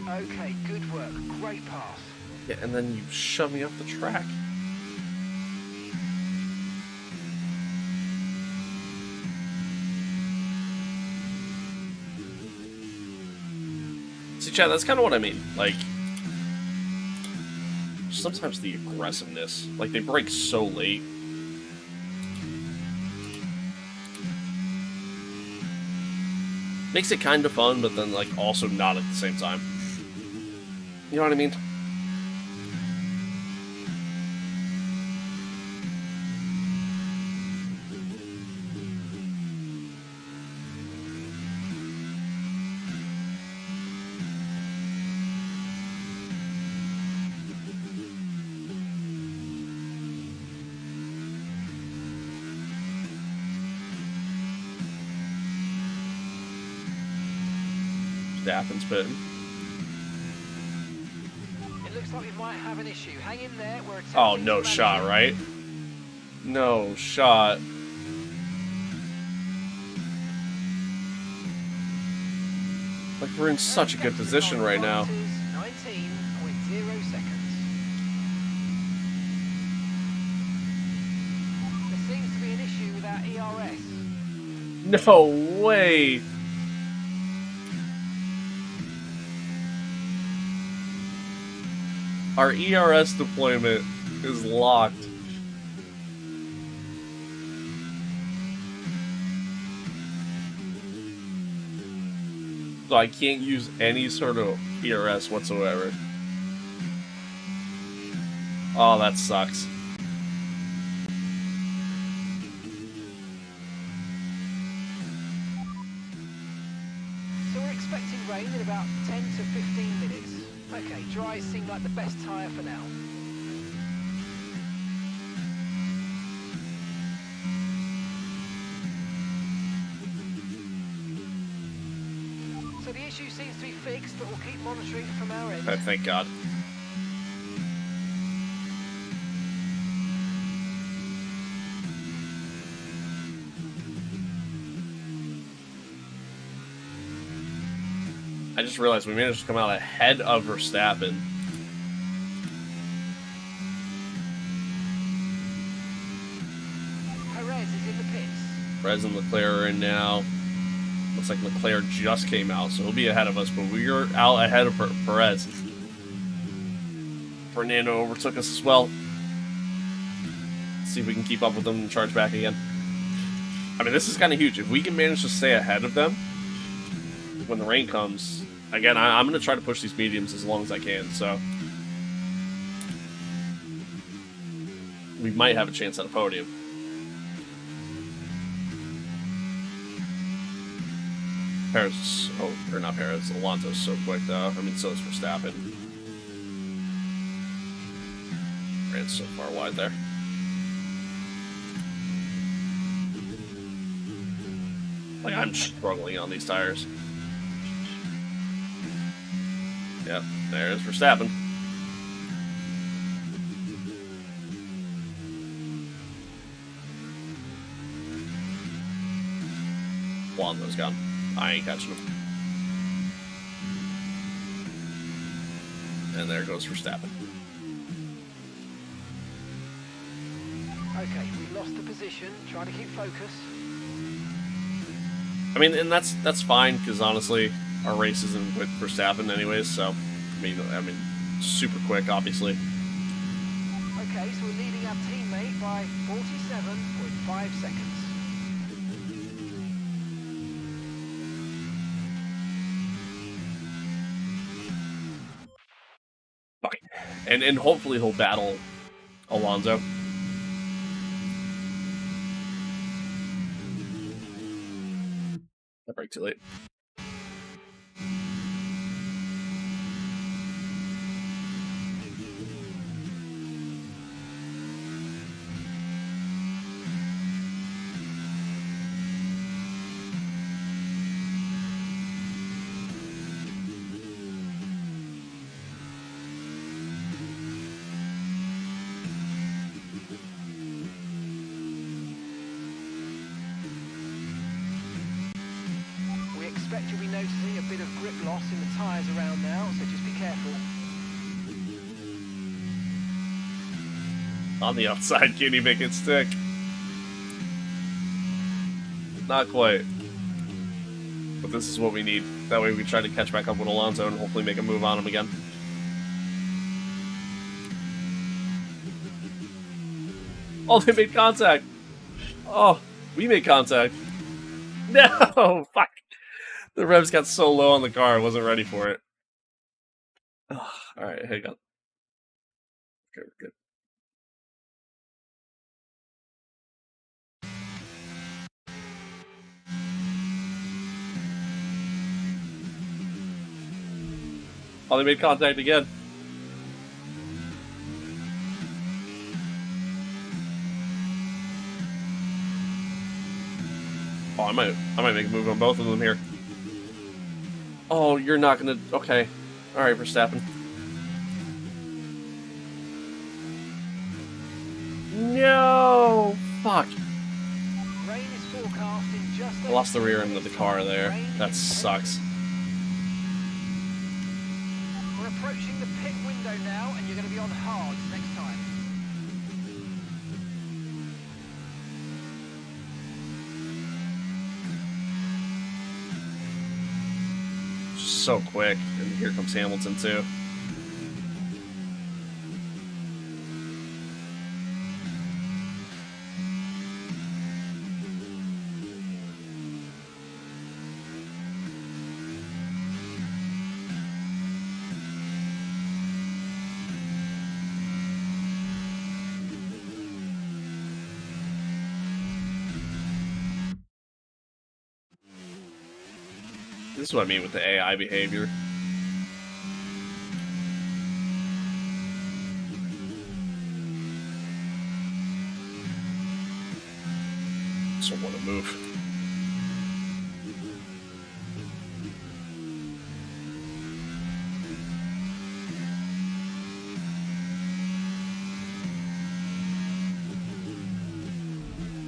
Okay, good work. Great pass. Yeah, and then you shove me off the track. See, Chad, that's kind of what I mean. Like, sometimes the aggressiveness. Like, they break so late. Makes it kind of fun, but then, like, also not at the same time. You know what I mean? Happens, but It looks like we might have an issue. Hang in there. We're attempting oh, to no manage shot, it. right? No shot. Like, we're in such a good position right now. 19.0 seconds. There seems to be an issue with our ERS. No way! Our ERS deployment is locked. So I can't use any sort of ERS whatsoever. Oh, that sucks. So we're expecting rain in about 10 to 15 minutes. Okay, dry seem like the best tyre for now. So the issue seems to be fixed, but we'll keep monitoring from our end. Oh, thank God. I just realized we managed to come out ahead of Verstappen. Perez is in the pits. Perez and Leclerc are in now. Looks like Leclerc just came out, so he'll be ahead of us, but we're out ahead of Perez. Fernando overtook us as well. Let's see if we can keep up with them and charge back again. I mean, this is kind of huge. If we can manage to stay ahead of them when the rain comes, again, I'm going to try to push these mediums as long as I can, so we might have a chance at a podium. Perez, or not Perez, Alonso's so quick though. I mean, so is Verstappen. Ran so far wide there. Like, I'm struggling on these tires. Yep, there's Verstappen. Alonso's gone. I ain't catching him. And there goes Verstappen. Okay, we lost the position. Trying to keep focus. I mean, and that's fine, because honestly, our race isn't with Verstappen anyways, so, I mean, super quick, obviously. Okay, so we're leading our teammate by 47.5 seconds. Fine. And hopefully he'll battle Alonso. I break too late. You'll be noticing a bit of grip loss in the tyres around now, so just be careful. On the outside, can he make it stick? Not quite. But this is what we need. That way we can try to catch back up with Alonso and hopefully make a move on him again. Oh, they made contact! Oh, we made contact. No! Fuck! The revs got so low on the car, I wasn't ready for it. Oh, alright, hang on. Okay, we're good. Oh, they made contact again. Oh, I might make a move on both of them here. Oh, you're not gonna... Okay. Alright, Verstappen. No! Fuck. Rain is forecast in just I lost the rear end of the car there. That sucks. so quick, and here comes Hamilton too. This is what I mean with the AI behavior. Just don't want to move.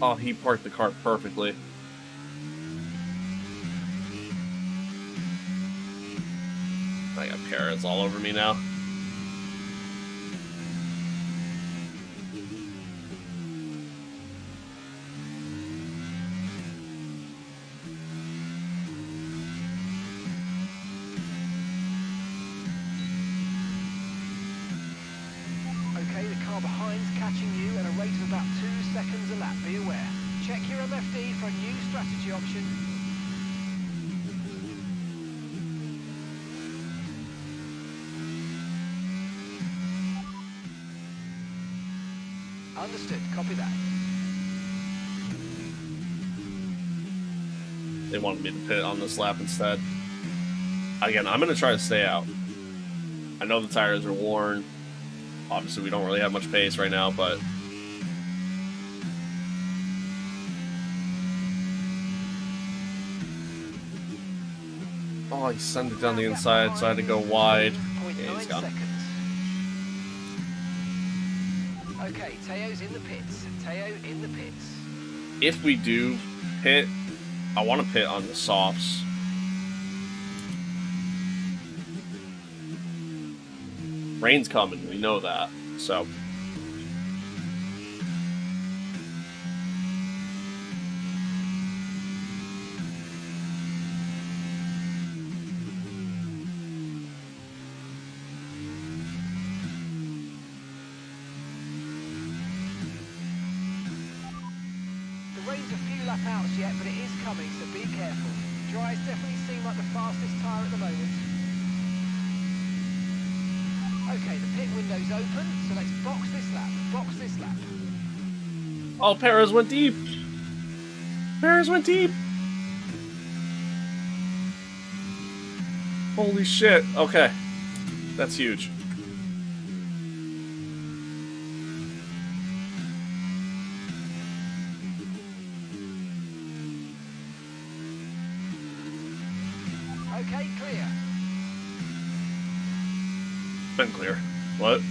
Oh, he parked the car perfectly. I got Perez all over me now. Okay, the car behind's catching you at a rate of about 2 seconds a lap. Be aware. Check your MFD for a new strategy option. Understood. Copy that. They wanted me to pit on this lap instead. Again, I'm going to try to stay out. I know the tires are worn. Obviously, we don't really have much pace right now, but... Oh, he sent it down the inside, so I had to go wide. Yeah, he's gone. Okay, Teo's in the pits. Teo in the pits. If we do pit, I want to pit on the softs. Rain's coming, we know that, so... The rain's a few lap outs yet, but it is coming, so be careful. Dries definitely seem like the fastest tyre at the moment. Okay, the pit window's open, so let's box this lap. Box this lap. Oh, Perez went deep! Perez went deep! Holy shit, okay. That's huge. Okay, clear. Been clear. What?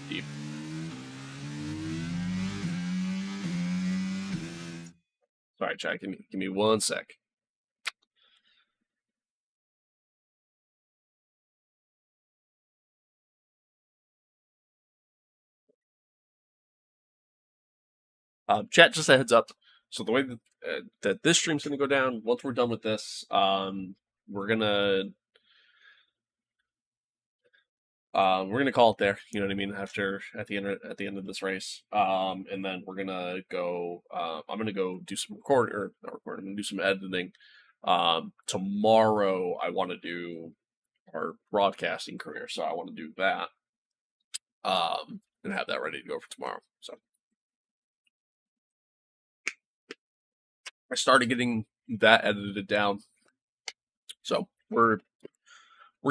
Deep. Sorry, Chad, give me 1 sec. Chat, just a heads up. So the way that this stream's going to go down, once we're done with this, we're going to we're gonna call it there. You know what I mean? At the end of this race, and then we're gonna go. I'm gonna go do some not recording. I'm gonna do some editing. Tomorrow I want to do our broadcasting career, so I want to do that. And have that ready to go for tomorrow. So I started getting that edited down. So we're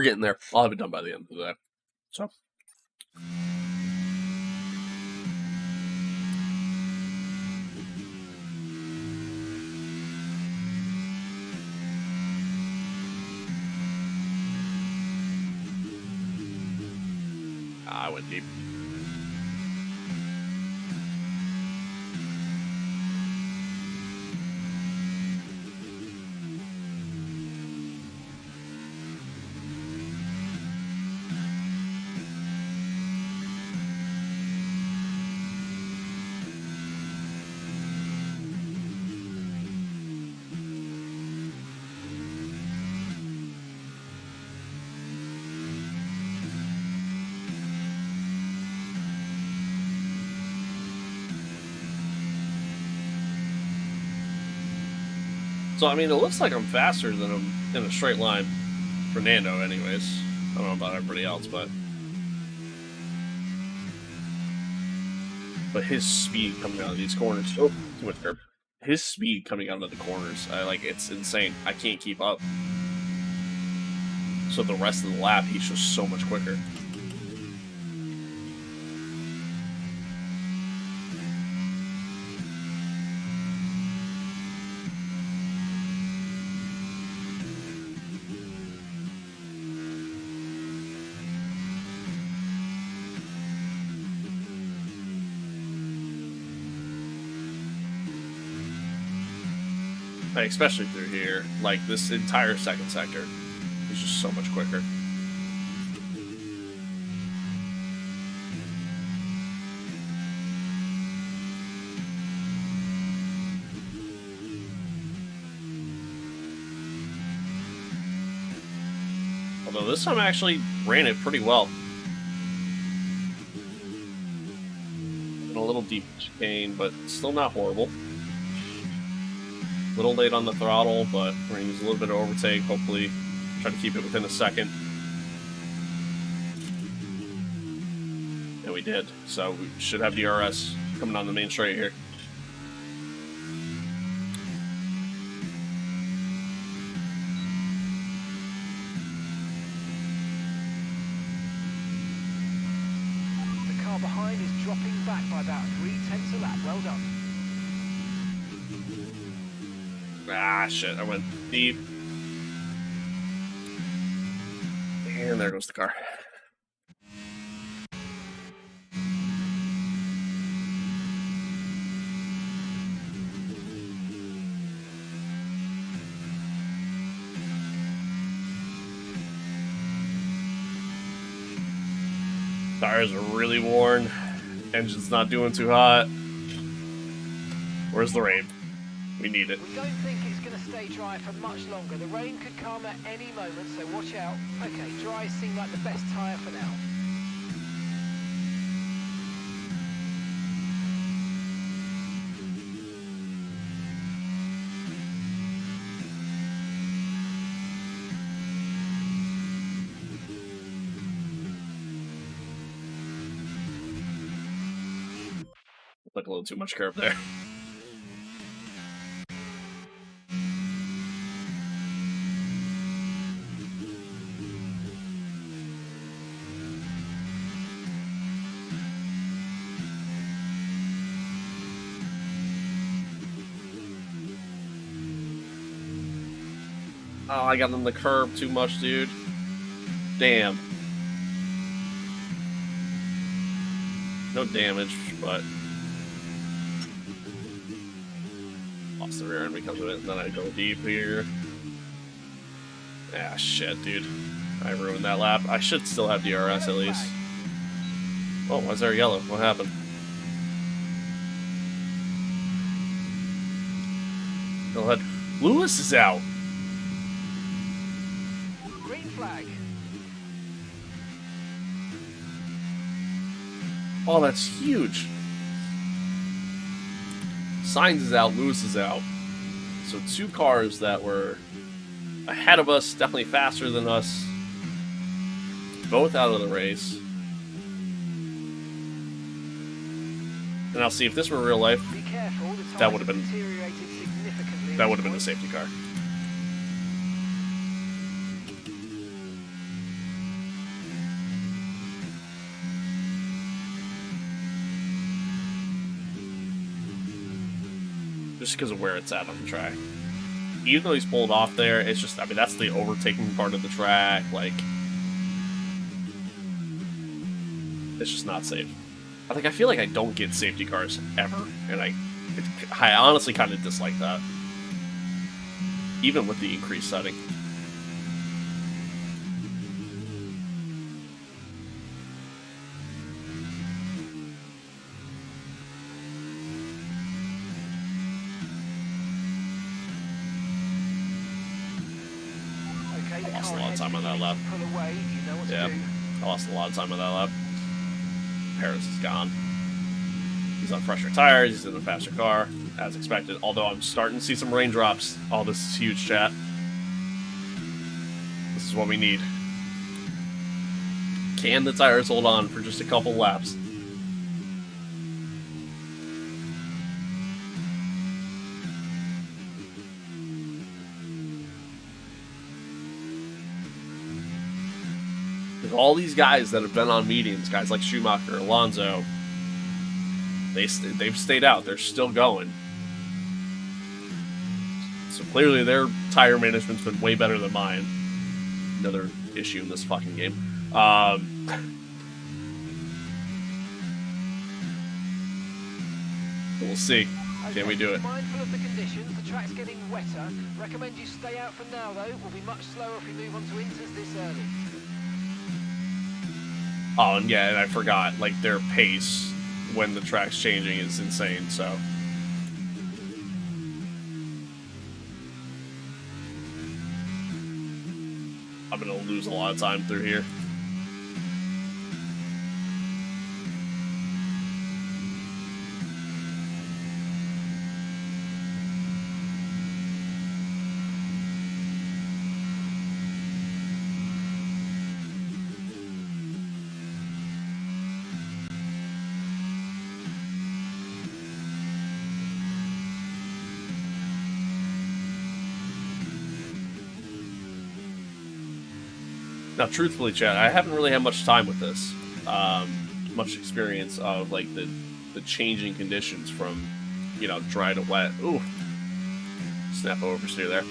getting there. I'll have it done by the end of the day. So I went deep. So, I mean, it looks like I'm faster than him in a straight line. Fernando, anyways. I don't know about everybody else, but his speed coming out of these corners. Oh, too much curb. His speed coming out of the corners, it's insane. I can't keep up. So the rest of the lap, he's just so much quicker. Especially through here, like this entire second sector is just so much quicker. Although this time I actually ran it pretty well. And a little deep chicane, but still not horrible. Little late on the throttle, but we're going to use a little bit of overtake. Hopefully, try to keep it within a second. And we did. So we should have DRS coming on the main straight here. The car behind is dropping back by about 0.3 a lap. Well done. Ah, shit, I went deep. And there goes the car. Tires are really worn. Engine's not doing too hot. Where's the rain? We need it. We don't think it's going to stay dry for much longer. The rain could come at any moment, so watch out. Okay, dries seem like the best tyre for now. Like a little too much curve there. Oh, I got on the curb too much, dude. Damn. No damage, but lost the rear end because of it, and then I go deep here. Ah, shit, dude. I ruined that lap. I should still have DRS at least. Oh, why's there yellow? What happened? Go ahead. Lewis is out. Green flag. Oh, that's huge. Sainz is out, Lewis is out. So 2 cars that were ahead of us, definitely faster than us, both out of the race. And I'll see if this were real life, Be careful, the that tyres would have been deteriorated significantly that at would have this been a point. safety car. Just because of where it's at on the track. Even though he's pulled off there, it's just, I mean, that's the overtaking part of the track. Like, it's just not safe. I feel like I don't get safety cars ever, and I honestly kind of dislike that, even with the increased setting. Okay, the I lost a car lot of ahead time on that lap. pull away, you know what Yeah, to do. I lost a lot of time on that lap. Paris is gone. He's on fresher tires, he's in a faster car, as expected. Although I'm starting to see some raindrops. Oh, this is huge, chat. This is what we need. Can the tires hold on for just a couple laps? Because all these guys that have been on mediums, guys like Schumacher, Alonso, they've stayed out. They're still going. So clearly their tire management's been way better than mine. Another issue in this fucking game. We'll see. Can we do it? Mindful of the conditions, the track's getting wetter. Recommend you stay out for now, though. We'll be much slower if we move on to inters this early. Oh, and yeah, and I forgot, like, their pace when the track's changing is insane, so. I'm gonna lose a lot of time through here. Now, truthfully, Chad, I haven't really had much time with this. Much experience of, like, the changing conditions from, you know, dry to wet. Ooh. Snap oversteer there.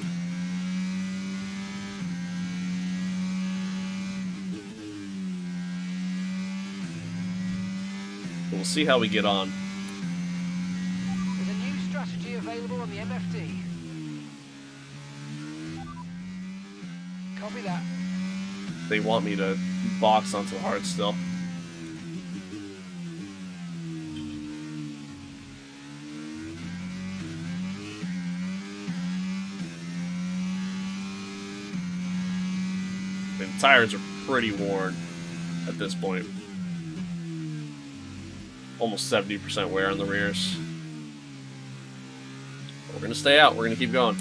We'll see how we get on. There's a new strategy available on the MFD. Copy that. They want me to box onto hard still. The tires are pretty worn at this point. Almost 70% wear on the rears. We're gonna stay out. We're gonna keep going.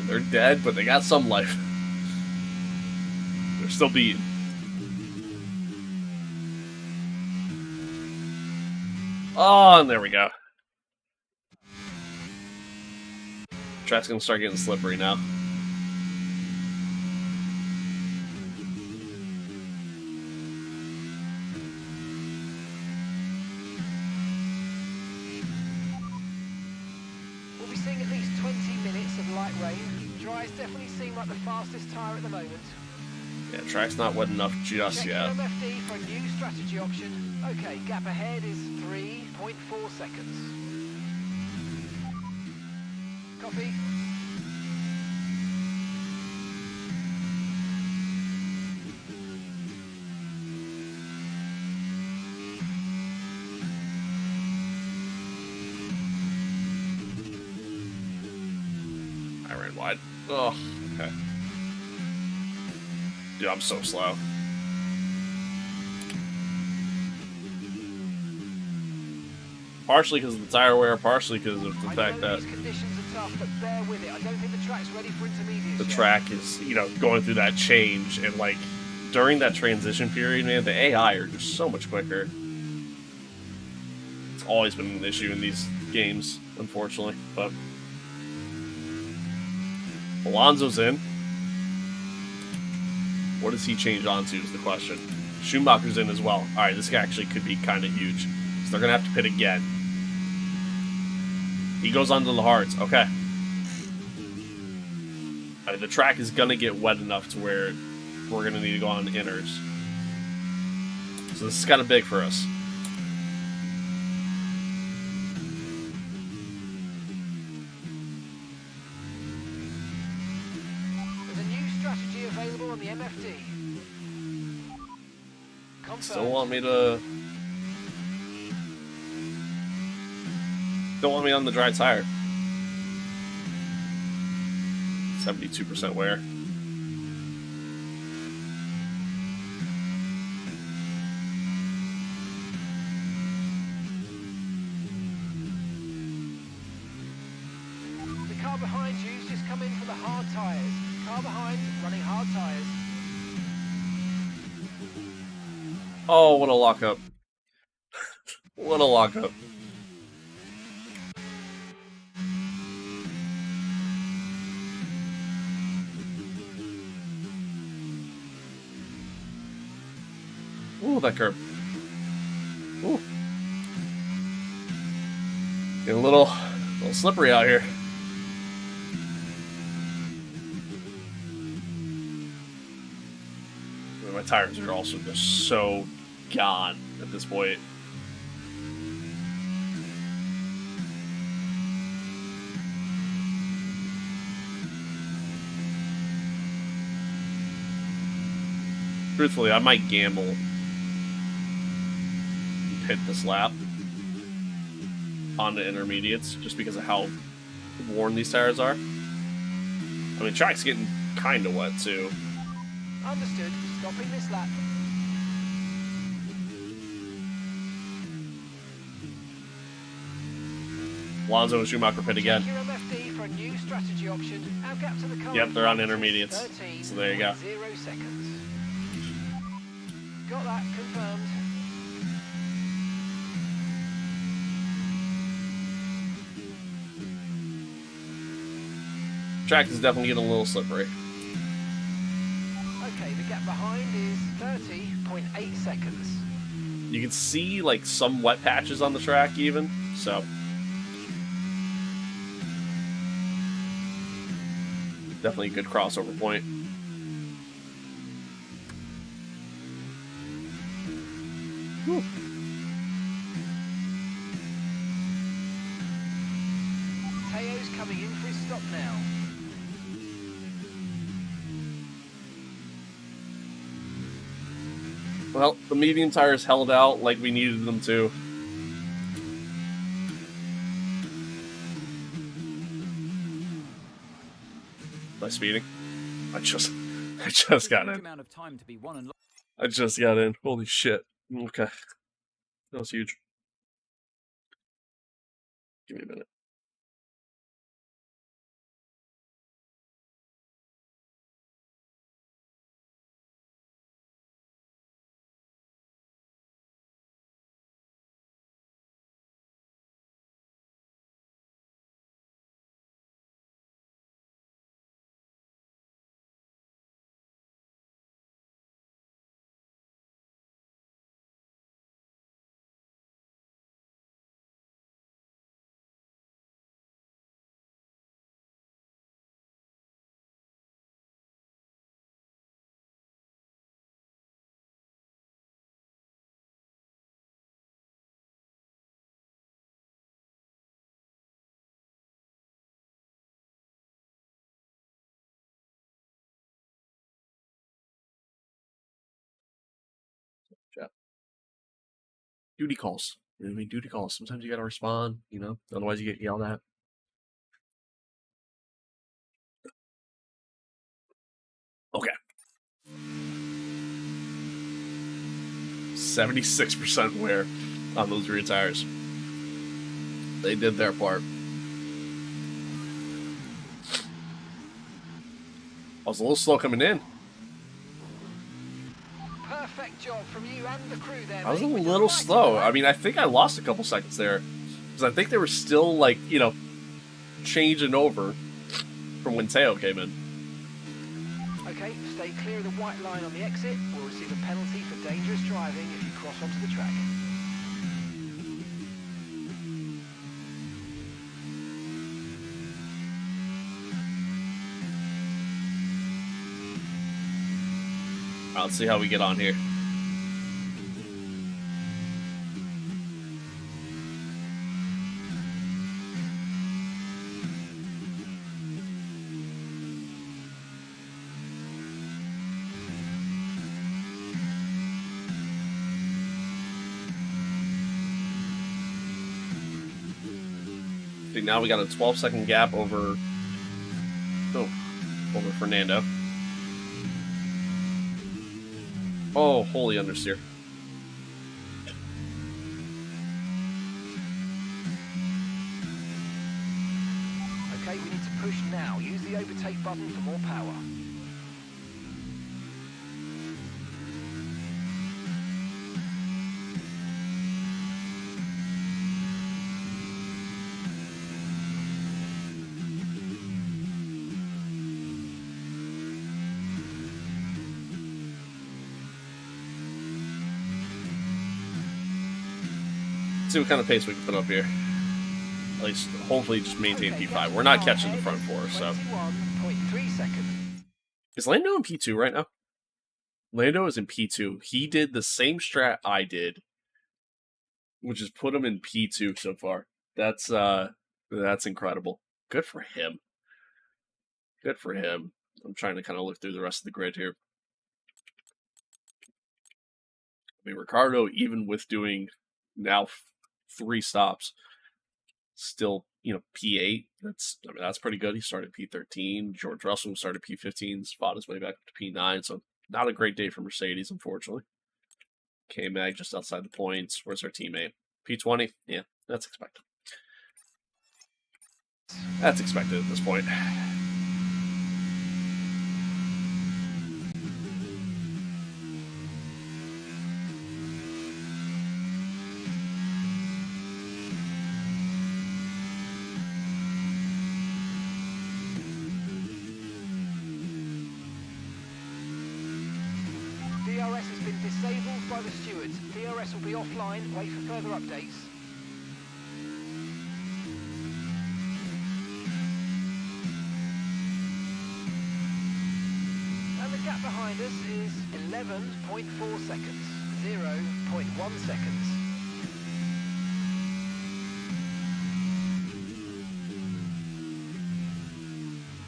They're dead, but they got some life. They're still beaten. Oh, and there we go. Track's gonna start getting slippery now. We'll be seeing at least 20 minutes of light rain. Dries definitely seem like the fastest tyre at the moment. Yeah, track's not wet enough just Check yet. your MFD for a new strategy option. Okay, gap ahead is 3.4 seconds. Copy. wide. Oh, okay. Dude, I'm so slow. Partially because of the tire wear, partially because of the fact that these conditions are tough, but bear with it. I don't think the track's ready for intermediates the yet. track is, you know, going through that change, and like during that transition period, man, the AI are just so much quicker. It's always been an issue in these games, unfortunately. But Alonso's in. What does he change onto is the question. Schumacher's in as well. All right, this guy actually could be kind of huge. So they're gonna have to pit again. He goes onto the hards. Okay. All right, the track is gonna get wet enough to where we're gonna need to go on inners. So this is kind of big for us. There's a new strategy available on the MFD. Confirmed. Still want me to... Don't want me on the dry tire. 72% wear. The car behind you's just come in for the hard tyres. Car behind running hard tyres. Oh, what a lockup. What a lockup. Ooh, that curb. Ooh. Getting a little slippery out here. My tires are also just so gone at this point. Truthfully, I might gamble and hit this lap on the intermediates just because of how worn these tires are. I mean, the track's getting kind of wet too. Understood. Stopping this lap. Alonso and Schumacher pit again. Check your MFD for a new strategy option. Our gap to the car. Yep, they're on intermediates. 13, So there you go. 0 seconds. Got that confirmed. Track is definitely getting a little slippery. Okay, the gap behind is 30.8 seconds. You can see like some wet patches on the track even, so definitely a good crossover point. Whew. Teo's coming in for his stop now. Well, the medium tires held out like we needed them to. Am I speeding? I just got in. Amount of time to be won and I just got in. Holy shit. Okay. That was huge. Give me a minute. Chat. Duty calls. You know what I mean? Duty calls. Sometimes you gotta respond, you know? Otherwise you get yelled at. Okay. 76% wear on those rear tires. They did their part. I was a little slow coming in. Perfect job from you and the crew there. I was a mate, with the little right slow. of I mean, I think I lost a couple seconds there. Because I think they were still, like, you know, changing over from when Teo came in. Okay, stay clear of the white line on the exit. We'll receive a penalty for dangerous driving if you cross onto the track. Let's see how we get on here. See, now we got a 12-second gap over Fernando. Oh, holy understeer. Okay, we need to push now. Use the overtake button for more power. See what kind of pace we can put up here. At least, hopefully, just maintain P5. We're not catching the front four, so. 21.3 seconds. Is Lando in P2 right now? Lando is in P2. He did the same strat I did, which is put him in P2 so far. That's incredible. Good for him. Good for him. I'm trying to kind of look through the rest of the grid here. I mean, Ricardo, even with doing now 3 stops, still, you know, P8. That's pretty good. He started P13. George Russell started P15, fought his way back to P9. So not a great day for Mercedes, unfortunately. K-Mag just outside the points. Where's our teammate? P20? Yeah, that's expected. That's expected at this point. DRS has been disabled by the stewards. DRS will be offline. Wait for further updates. And the gap behind us is 11.4 seconds. 0.1 seconds.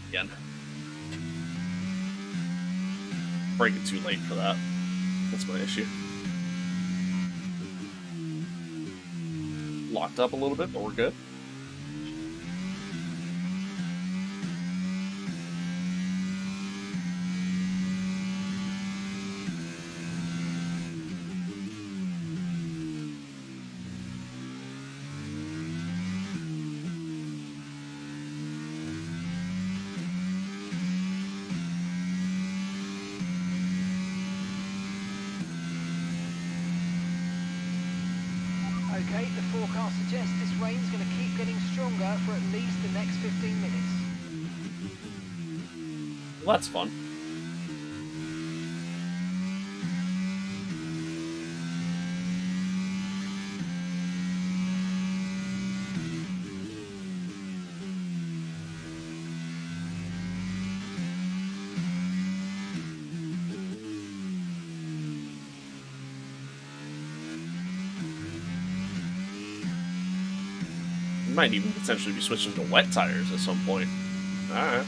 Again. Braking too late for that. That's my issue. Locked up a little bit, but we're good. Okay, the forecast suggests this rain's going to keep getting stronger for at least the next 15 minutes. Well, that's fun. Might even potentially be switching to wet tires at some point. Alright.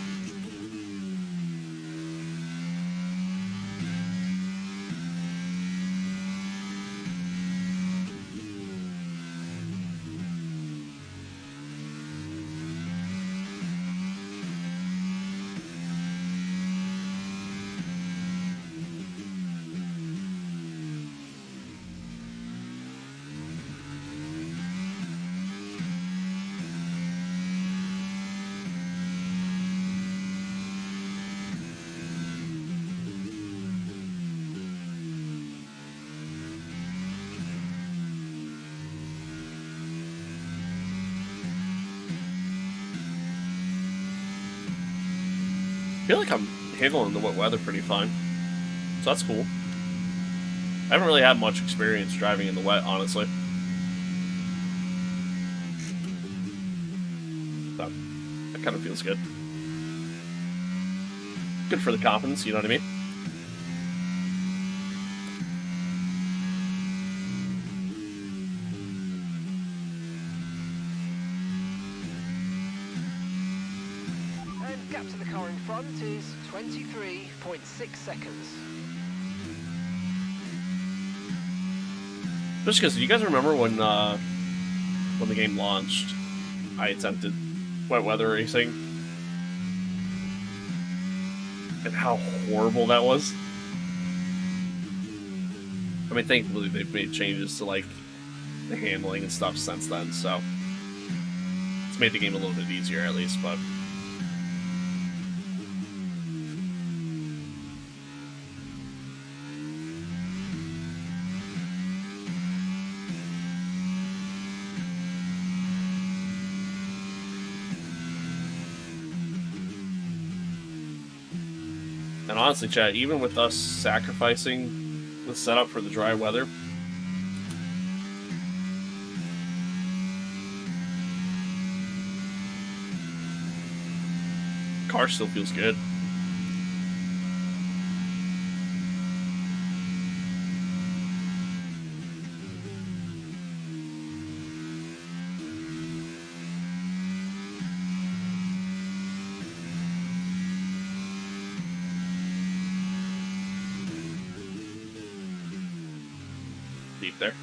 feel like I'm handling the wet weather pretty fine, so that's cool. I haven't really had much experience driving in the wet, honestly. So, that kind of feels good. Good for the confidence, you know what I mean? And gap to the car in front is 23.6 seconds. Just because, do you guys remember when the game launched, I attempted wet weather racing? And how horrible that was? I mean, thankfully they've made changes to, like, the handling and stuff since then, so it's made the game a little bit easier at least, but... And honestly, chat, even with us sacrificing the setup for the dry weather, car still feels good. Deep there.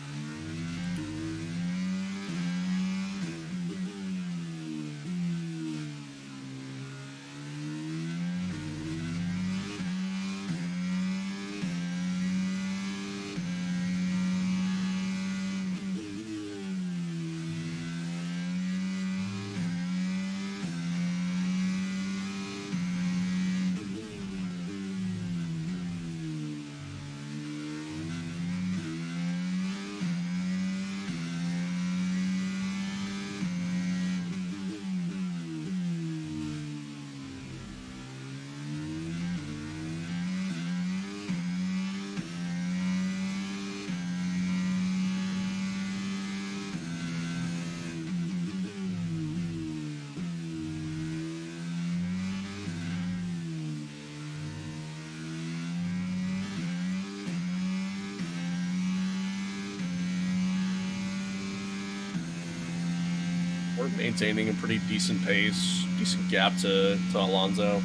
We're maintaining a pretty decent pace, decent gap to Alonso.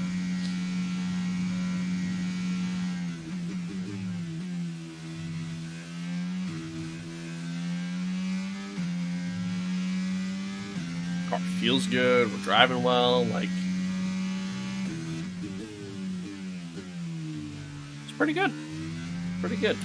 Car feels good, we're driving well, like... It's pretty good. Pretty good.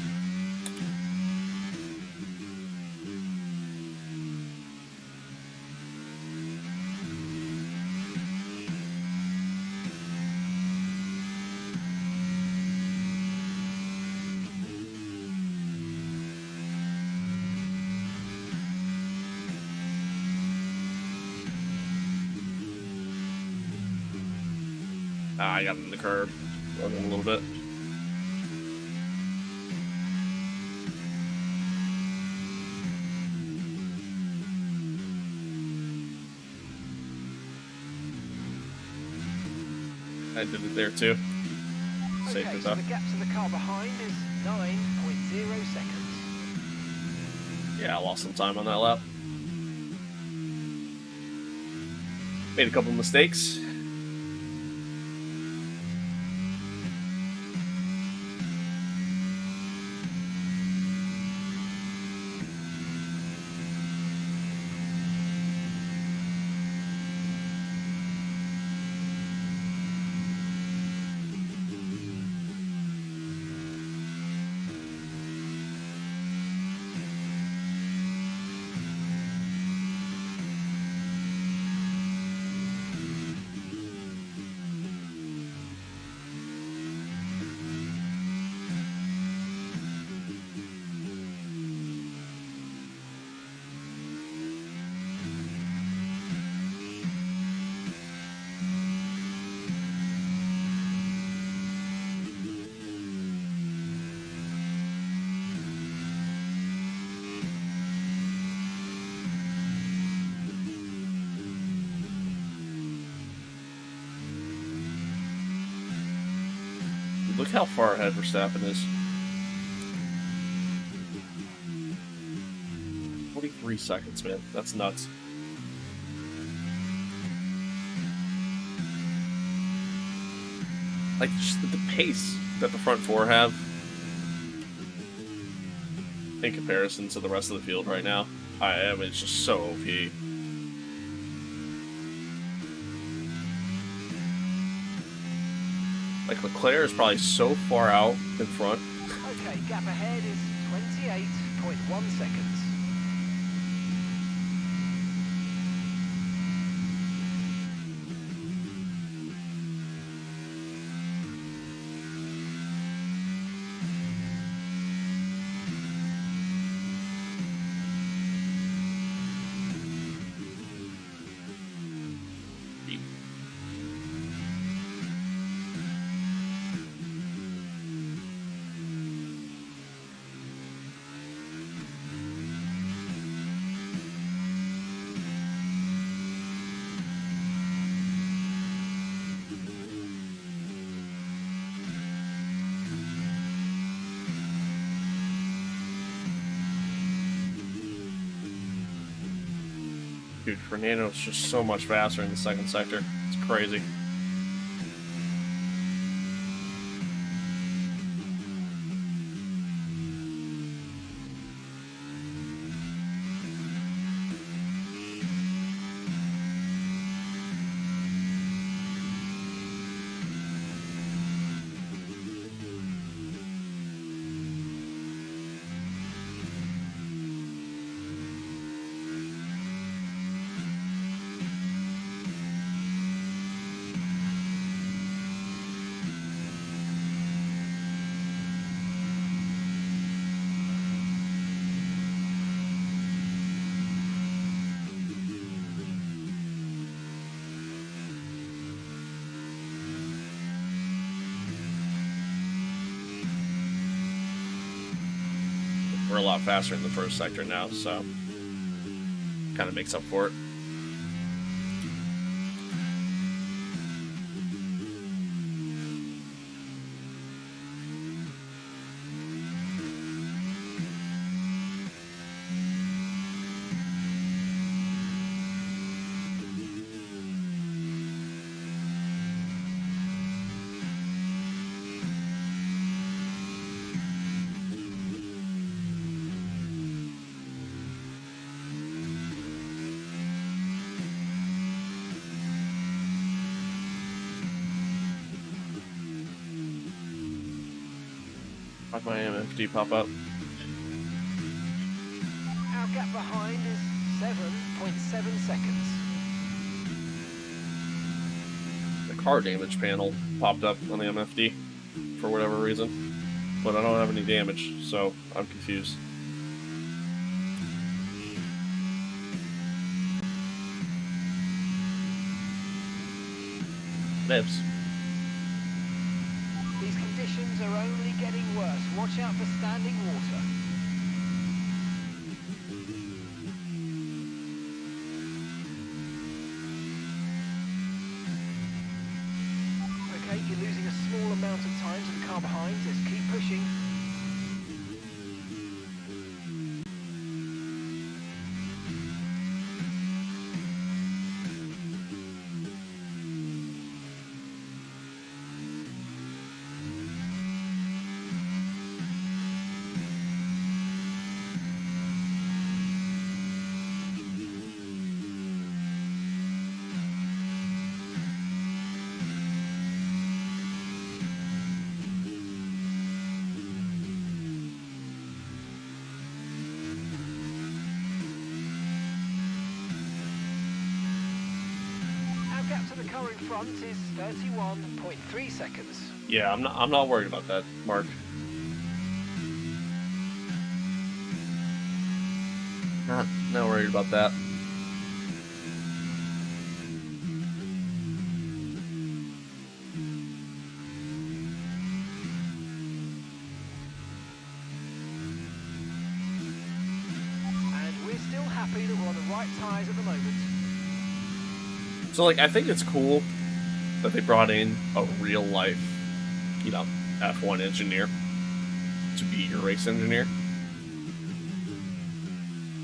I got in the curb, running a little bit. I did it there too. Safe Okay, as so up. the gap to the car behind is 9.0 seconds. Yeah, I lost some time on that lap. Made a couple of mistakes. Look how far ahead Verstappen is. 43 seconds, man. That's nuts. Like, just the pace that the front four have in comparison to the rest of the field right now. I mean, it's just so OP. Like, Leclerc is probably so far out in front. Okay, gap ahead is 28.1 seconds. Dude, Fernando's just so much faster in the second sector. It's crazy. We're a lot faster in the first sector now, so kind of makes up for it. Why'd my MFD pop up? Our gap behind is 7.7 seconds. The car damage panel popped up on the MFD for whatever reason, but I don't have any damage, so I'm confused. Nibs. These conditions are only getting worse. Watch out for standing water. Okay, you're losing a small amount of time to the car behind. Just keep pushing. To the car in front is 31.3 seconds. Yeah, I'm not worried about that, Mark. Not worried about that. And we're still happy that we're on the right tyres at the moment. So, like, I think it's cool that they brought in a real life, you know, F1 engineer to be your race engineer.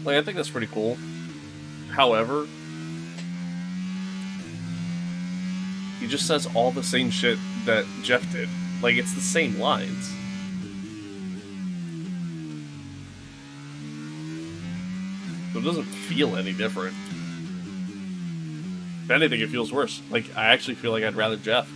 Like, I think that's pretty cool. However, he just says all the same shit that Jeff did. Like, it's the same lines. So it doesn't feel any different. If anything, it feels worse. Like, I actually feel like I'd rather Jeff.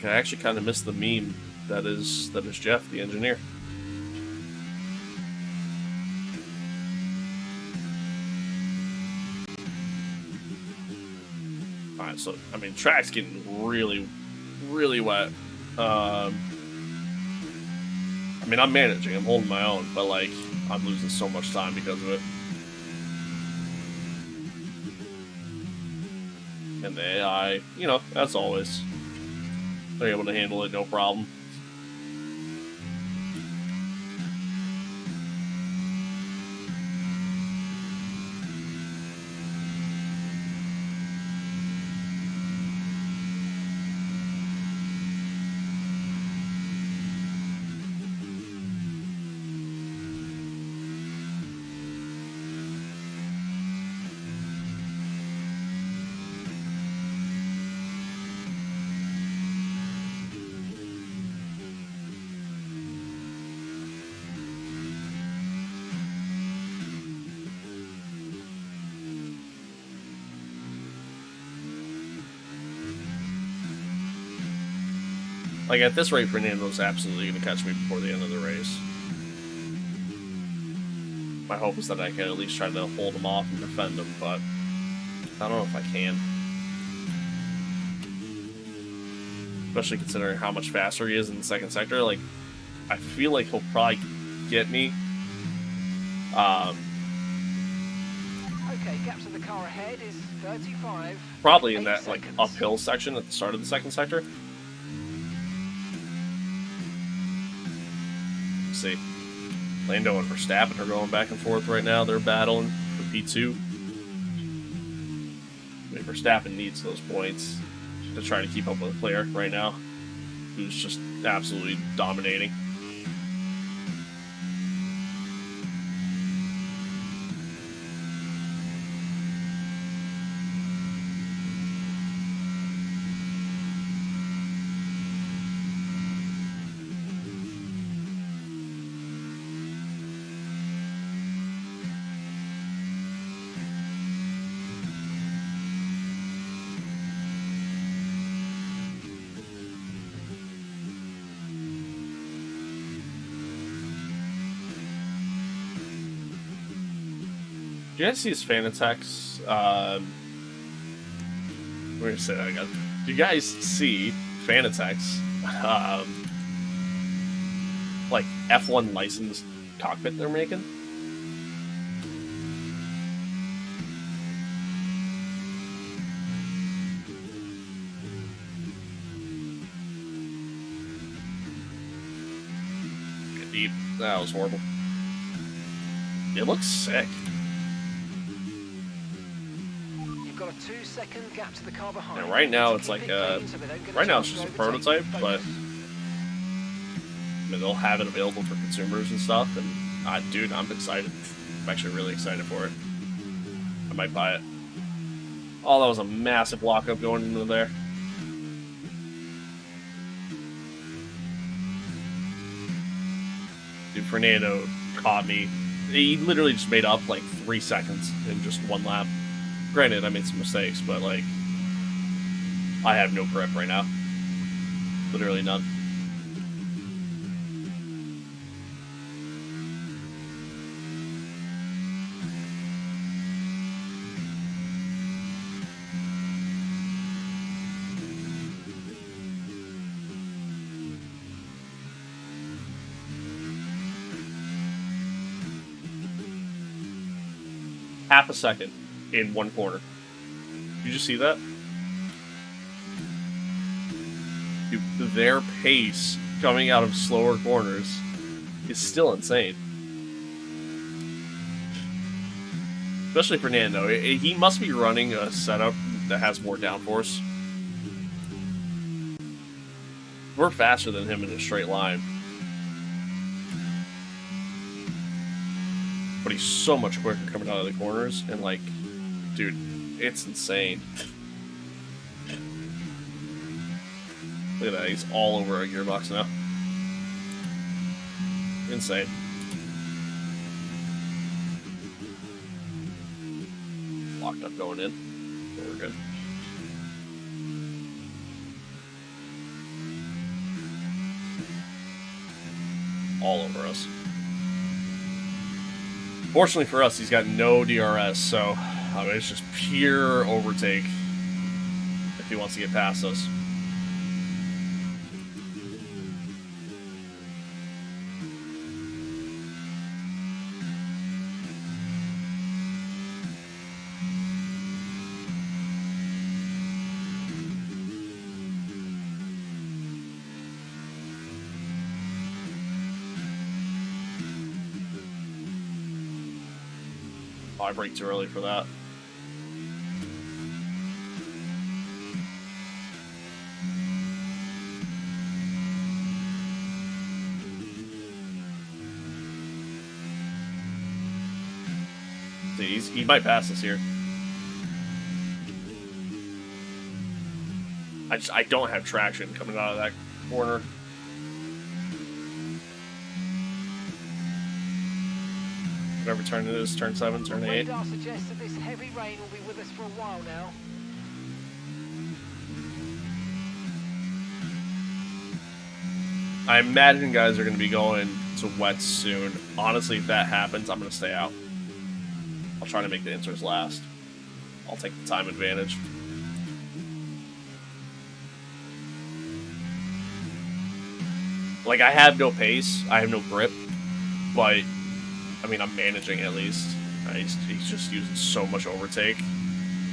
I actually kind of miss the meme that is Jeff, the engineer. Alright, so, I mean, track's getting really, really wet. I mean, I'm managing, I'm holding my own, but, like, I'm losing so much time because of it. And the AI, you know, as always, they're able to handle it, no problem. Like, at this rate, Fernando's absolutely going to catch me before the end of the race. My hope is that I can at least try to hold him off and defend him, but I don't know if I can. Especially considering how much faster he is in the second sector. Like, I feel like he'll probably get me. Okay, gap to the car ahead is 35. Probably in that, like, uphill section at the start of the second sector. See, Lando and Verstappen are going back and forth right now. They're battling for P2. I mean, Verstappen needs those points to try to keep up with Leclerc right now, who's just absolutely dominating. Do you guys see his fan attacks? We're gonna say that again. Do you guys see fan attacks? Like F1 licensed cockpit they're making? Deep. That was horrible. It looks sick. Got a 2-second gap to the car behind. And right now it's like right now it's just a prototype, but I mean, they'll have it available for consumers and stuff. And dude, I'm excited. I'm actually really excited for it. I might buy it. Oh, that was a massive lockup going into there. Dude, Fernando caught me. He literally just made up like 3 seconds in just one lap. Granted, I made some mistakes, but, like, I have no prep right now. Literally none. Half a second in one corner. Did you just see that? dude, their pace coming out of slower corners is still insane. Especially Fernando. He must be running a setup that has more downforce. We're faster than him in a straight line. But he's so much quicker coming out of the corners, and like, dude, it's insane. Look at that, he's all over a gearbox now. Insane. Locked up going in. Yeah, we're good. All over us. Fortunately for us, he's got no DRS, so I mean, it's just pure overtake if he wants to get past us. Oh, I braked too early for that. See, he might pass us here. I don't have traction coming out of that corner. Whatever turn it is, turn 7, turn 8. Radar suggests that this heavy rain will be with us for a while now. I imagine guys are going to be going to wets soon. Honestly, if that happens, I'm going to stay out. I'll try to make the inters last. I'll take the time advantage. Like, I have no pace, I have no grip, but I mean, I'm managing at least. He's just using so much overtake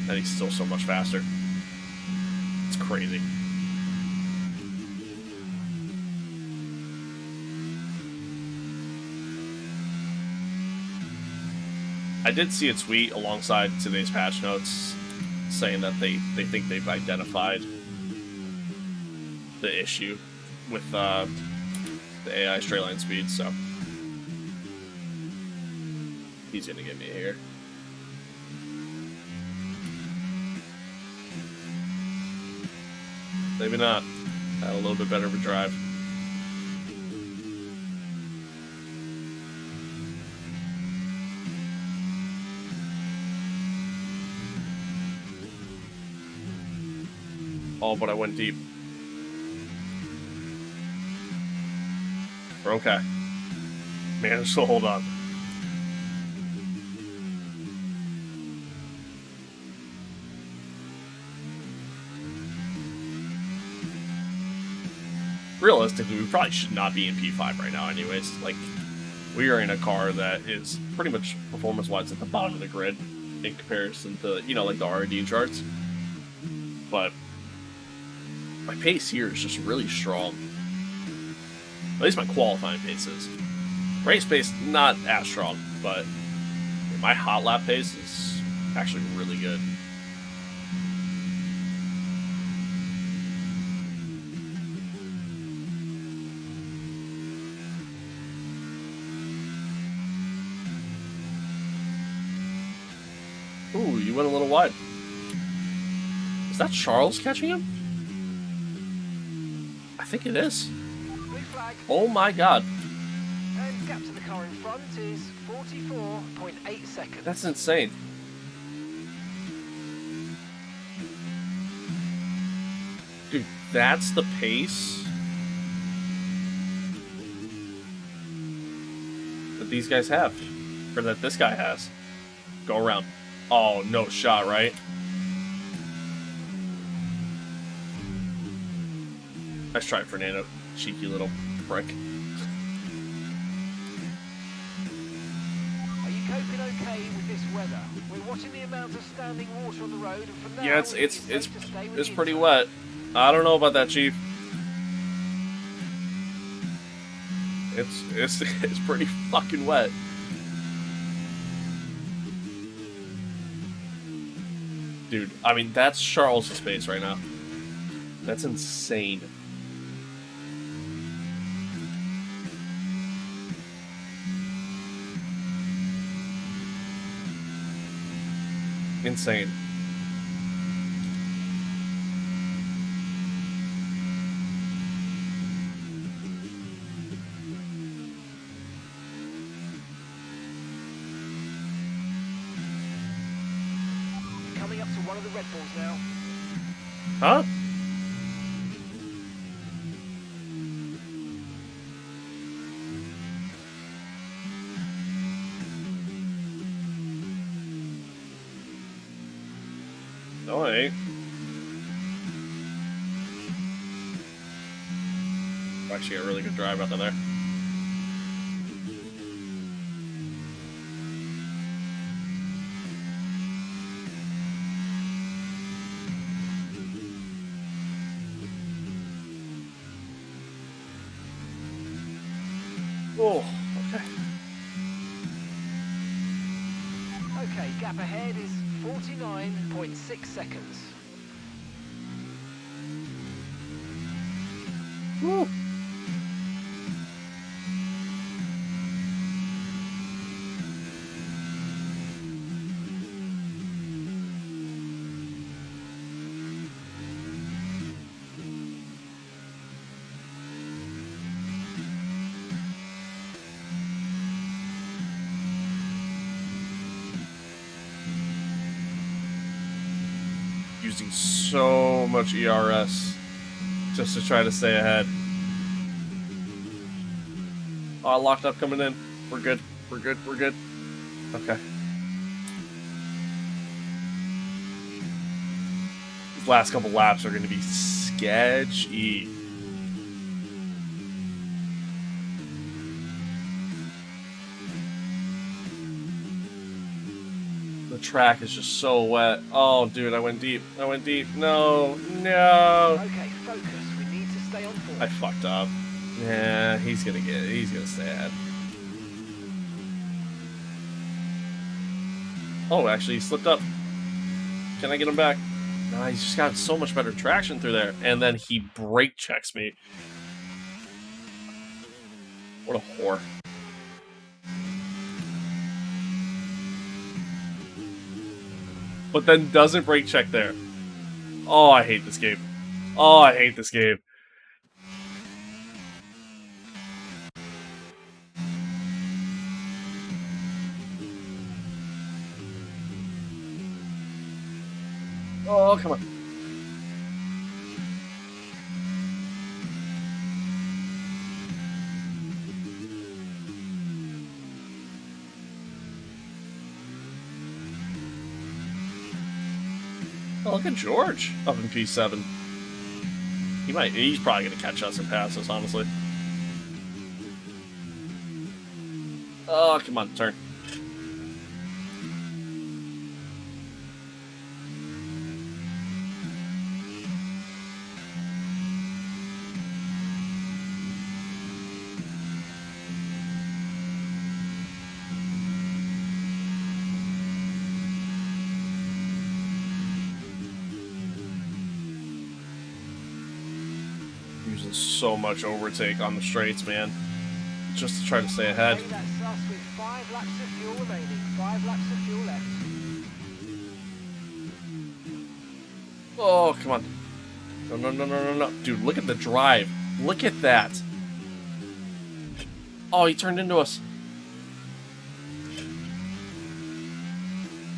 that he's still so much faster. It's crazy. I did see a tweet alongside today's patch notes saying that they think they've identified the issue with the AI straight line speed, so he's gonna get me here. Maybe not. Had a little bit better of a drive. Oh, but I went deep. We're okay. Managed to hold on. Realistically, we probably should not be in P5 right now anyways. Like, we are in a car that is pretty much performance-wise at the bottom of the grid in comparison to, you know, like the R&D charts. But my pace here is just really strong. At least my qualifying pace is. Race pace, not as strong, but my hot lap pace is actually really good. Ooh, you went a little wide. Is that Charles catching him? I think it is. Blue flag. Oh my god. And gap to the car in front is 44.8 seconds. That's insane. Dude, that's the pace that these guys have. Or that this guy has. Go around. Oh, no shot, right? Nice try, Fernando. Cheeky little prick. Are you coping okay with this weather? We're watching the amount of standing water on the road, and from now Yeah, on, we think it's safe to stay with it's the pretty intro. wet. I don't know about that, Chief. It's pretty fucking wet. Dude, I mean, that's Charles' pace right now. That's insane. Insane. Coming up to one of the Red Bulls now. Huh? No, I ain't. Actually, a really good drive out of there. Oh, okay. Okay, gap ahead is 49.6 seconds. Woo. Using so much ERS just to try to stay ahead. Oh, locked up coming in. We're good. We're good. We're good. Okay. These last couple laps are going to be sketchy. The track is just so wet. Oh, dude, I went deep. I went deep. No, no. Okay, focus. We need to stay on form. I fucked up. Yeah, he's gonna stay ahead. Oh, actually, he slipped up. Can I get him back? No, he's just got so much better traction through there. And then he brake checks me. What a whore. But then doesn't brake check there. Oh, I hate this game. Oh, I hate this game. Oh, come on. Oh, look at George up in P7. He's probably going to catch us and pass us, honestly. Oh, come on, turn. Using so much overtake on the straights, man. Just to try to stay ahead. Okay, that's us with 5 laps of fuel remaining. 5 laps of fuel left. Oh, come on. No, no, no, no, no, no. Dude, look at the drive. Look at that. Oh, he turned into us.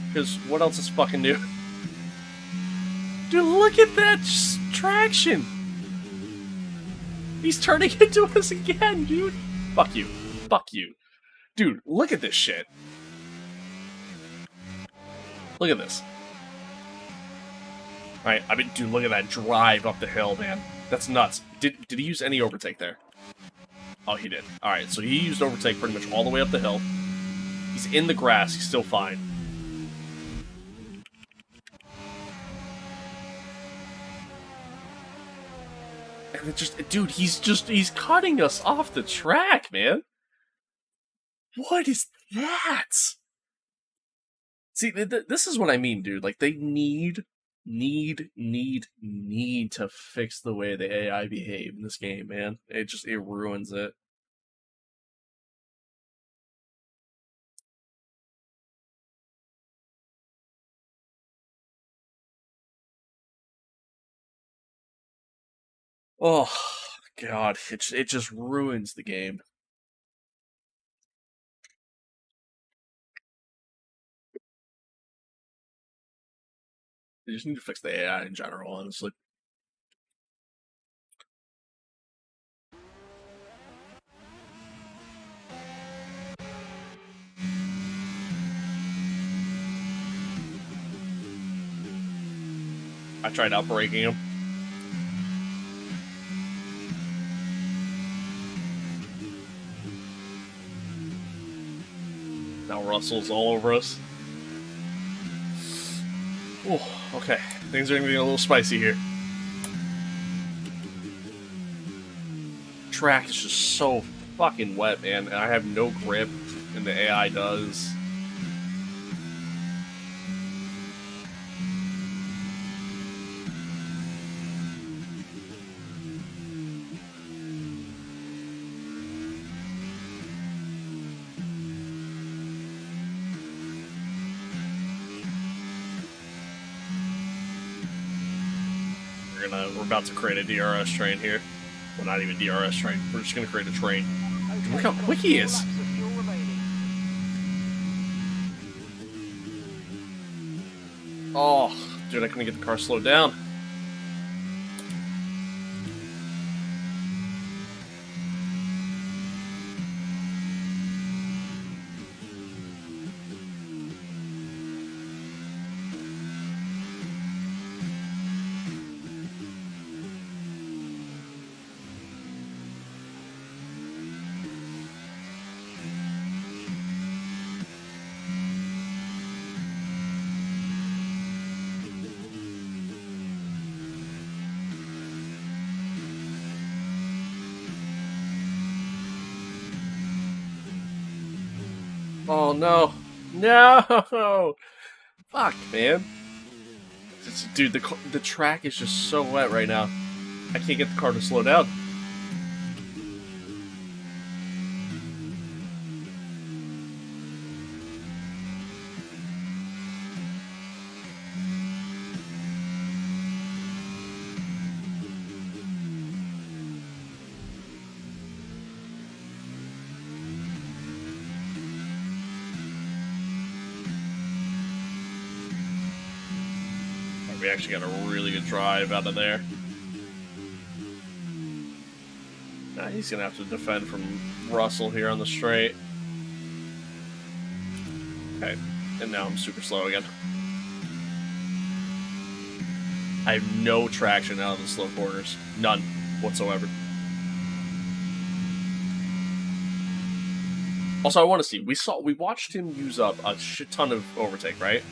Because what else is fucking new? Dude, look at that traction. He's turning into us again, dude. Fuck you. Fuck you. Dude, look at this shit. Look at this. Alright, I mean, dude, look at that drive up the hill, man. That's nuts. Did he use any overtake there? Oh, he did. Alright, so he used overtake pretty much all the way up the hill. He's in the grass. He's still fine. And it just, dude, he's cutting us off the track, man. What is that? See, this is what I mean, dude. Like, they need to fix the way the AI behave in this game, man. It ruins it. Oh, God, it just ruins the game. They just need to fix the AI in general, honestly. I tried outbreaking him. Now Russell's all over us. Oh, okay. Things are getting a little spicy here. Track is just so fucking wet, man, and I have no grip, and the AI does. We're about to create a DRS train here. Well, not even DRS train. We're just gonna create a train. Okay, Look how quick he is. laps of fuel remaining. Oh, dude, I couldn't get the car slowed down. Oh no, no! Fuck, man. Dude, the track is just so wet right now. I can't get the car to slow down. We actually got a really good drive out of there. Now he's gonna have to defend from Russell here on the straight. Okay, and now I'm super slow again. I have no traction out of the slow corners. None whatsoever. Also, I want to see. We watched him use up a shit ton of overtake, right?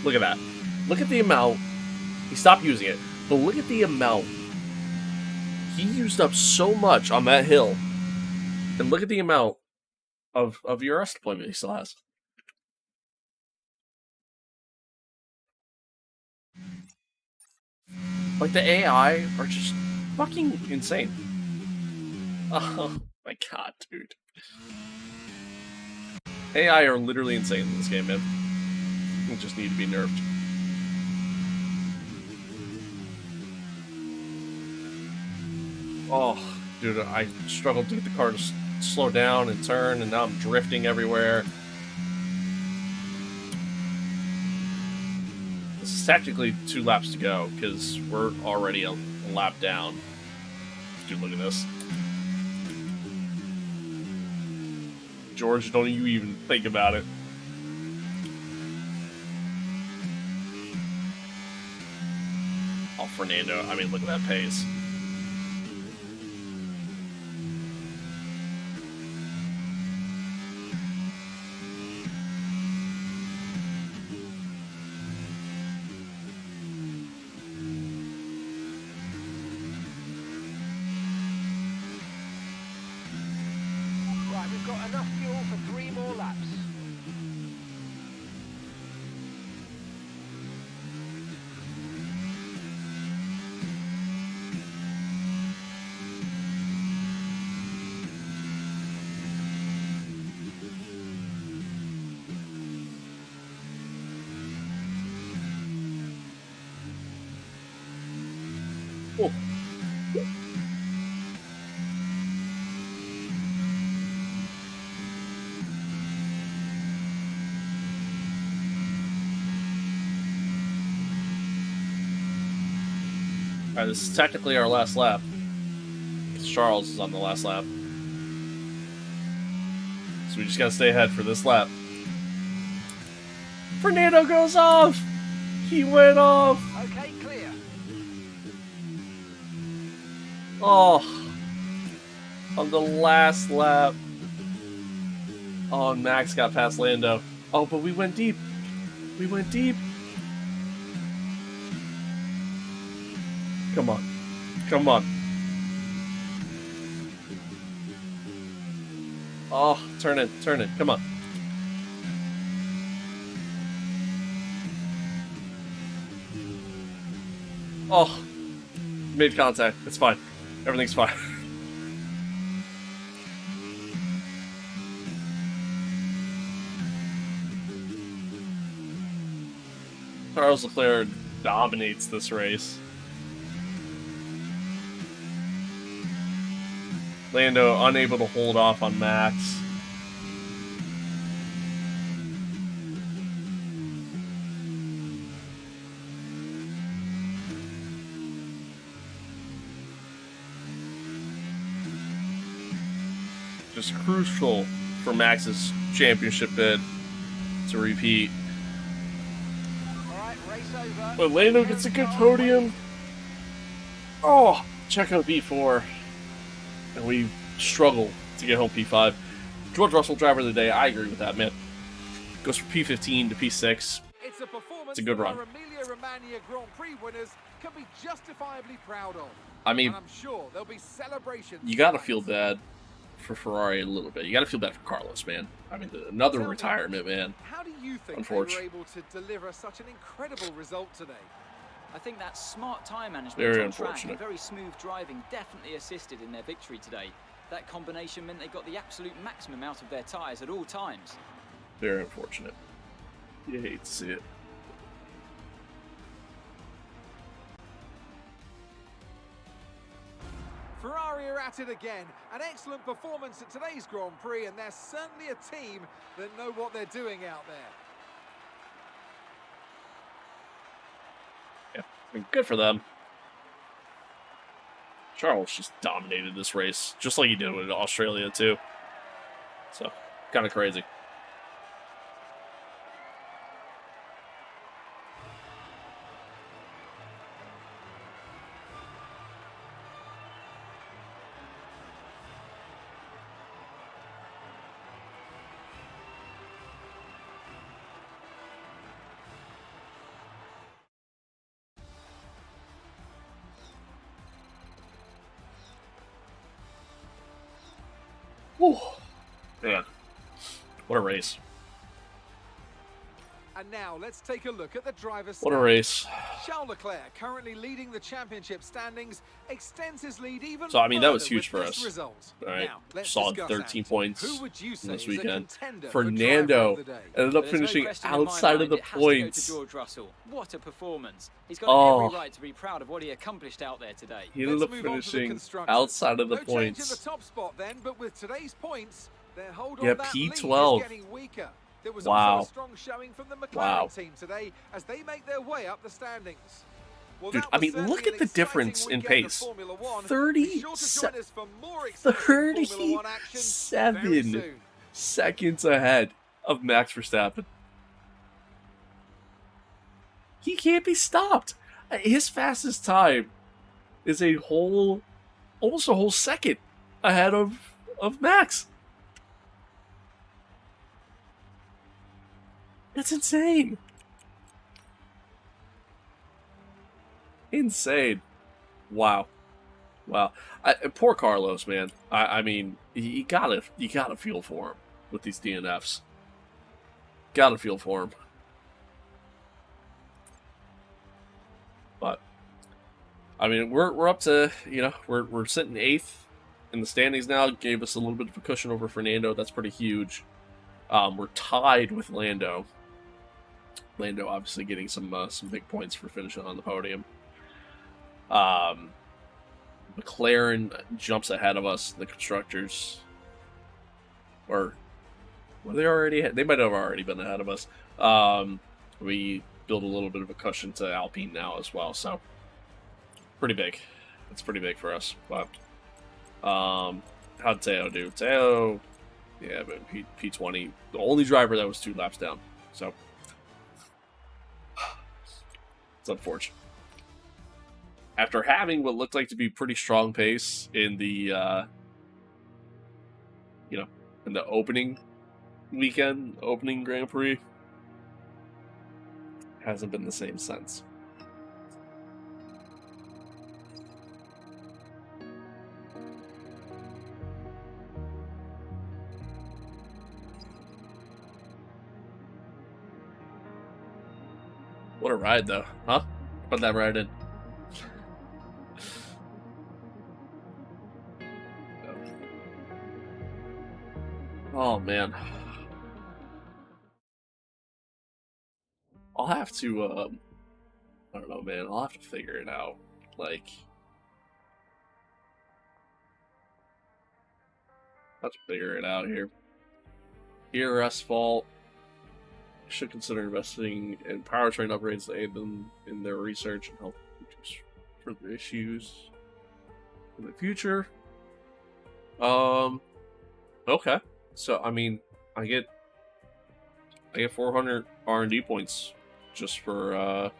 Look at that. Look at the amount. He stopped using it. But look at the amount. He used up so much on that hill. And look at the amount of ERS deployment he still has. Like, the AI are just fucking insane. Oh my god, dude. AI are literally insane in this game, man. They just need to be nerfed. Oh, dude, I struggled to get the car to slow down and turn, and now I'm drifting everywhere. This is technically 2 laps to go, because we're already a lap down. Dude, look at this. George, don't you even think about it. Oh, Fernando, I mean, look at that pace. got enough fuel for 3 more laps. Oh. Alright, this is technically our last lap. Charles is on the last lap. So we just gotta stay ahead for this lap. Fernando goes off! He went off! Okay, clear. Oh. On the last lap. Oh, and Max got past Lando. Oh, but we went deep. We went deep. Come on. Come on. Oh, turn it. Turn it. Come on. Oh. Made contact. It's fine. Everything's fine. Charles Leclerc dominates this race. Lando unable to hold off on Max. Just crucial for Max's championship bid to repeat. Alright, race over. But Lando gets a good podium. Oh, check out P4. And we struggle to get home P5. George Russell, driver of the day. I agree with that, man. Goes from P15 to P6. It's a performance It's a good run. our Emilia-Romagna Grand Prix winners can be justifiably proud of. I mean, And I'm sure there'll be celebrations. you gotta tonight. feel bad for Ferrari a little bit. You gotta feel bad for Carlos, man. I mean, another Tell me, retirement, man. How do you think they were Unfortunate. able to deliver such an incredible result today? I think that smart tyre management Very on track unfortunate. and very smooth driving definitely assisted in their victory today. That combination meant they got the absolute maximum out of their tyres at all times. Very unfortunate. You hate to see it. Ferrari are at it again. An excellent performance at today's Grand Prix, and they're certainly a team that know what they're doing out there. Yeah, I mean, good for them. Charles just dominated this race, just like he did with Australia, too. So, kind of crazy. Whew. Man, what a race. And now let's take a look at the driver's What a standings. race. Charles Leclerc, currently leading the championship standings, extends his lead even So, I mean, that was further huge with for this us. result. All right, Now, let's solid discuss 13 that. points Who would you say this is a weekend. contender for driver Fernando of the day? ended up But there's no finishing question in my outside of mind the it has to go points. to George Russell. What a performance. He's got Oh. every right to be proud of what he accomplished out there today. He ended Let's up move on to the finishing constructors. outside of the No change in points. the top spot then, but with today's points, their hold Yeah, on that lead P12. is getting weaker. There was Wow. also a strong showing from the McLaren Wow. team today as they make their way up the standings. Well, Dude, that I was mean, certainly look at an the exciting difference in weekend of pace. Formula One. Be 30 sure to join us for more exciting Formula One action very 37 soon. seconds ahead of Max Verstappen. He can't be stopped. His fastest time is almost a whole second ahead of Max. That's insane. Insane. Wow. Wow. Poor Carlos, man. I mean, you gotta feel for him with these DNFs. Gotta feel for him. But I mean, we're up to, you know, we're sitting 8th in the standings now. Gave us a little bit of a cushion over Fernando. That's pretty huge. We're tied with Lando. Lando obviously getting some big points for finishing on the podium. McLaren jumps ahead of us, the constructors. Or well, they might have already been ahead of us. We build a little bit of a cushion to Alpine now as well, so pretty big. It's pretty big for us. But how'd Teo do? Teo, yeah, but P20, the only driver that was 2 laps down. So it's unfortunate. After having what looked like to be pretty strong pace in the, you know, in the opening weekend, opening Grand Prix, hasn't been the same since. What a ride, though, huh? Put that ride in. Oh, man. I'll have to, I don't know, man. I'll have to figure it out. Like, I'll have to figure it out here. Here, asphalt. Should consider investing in powertrain upgrades to aid them in their research and help reduce further issues in the future. Okay. So I mean, I get 400 R&D points just for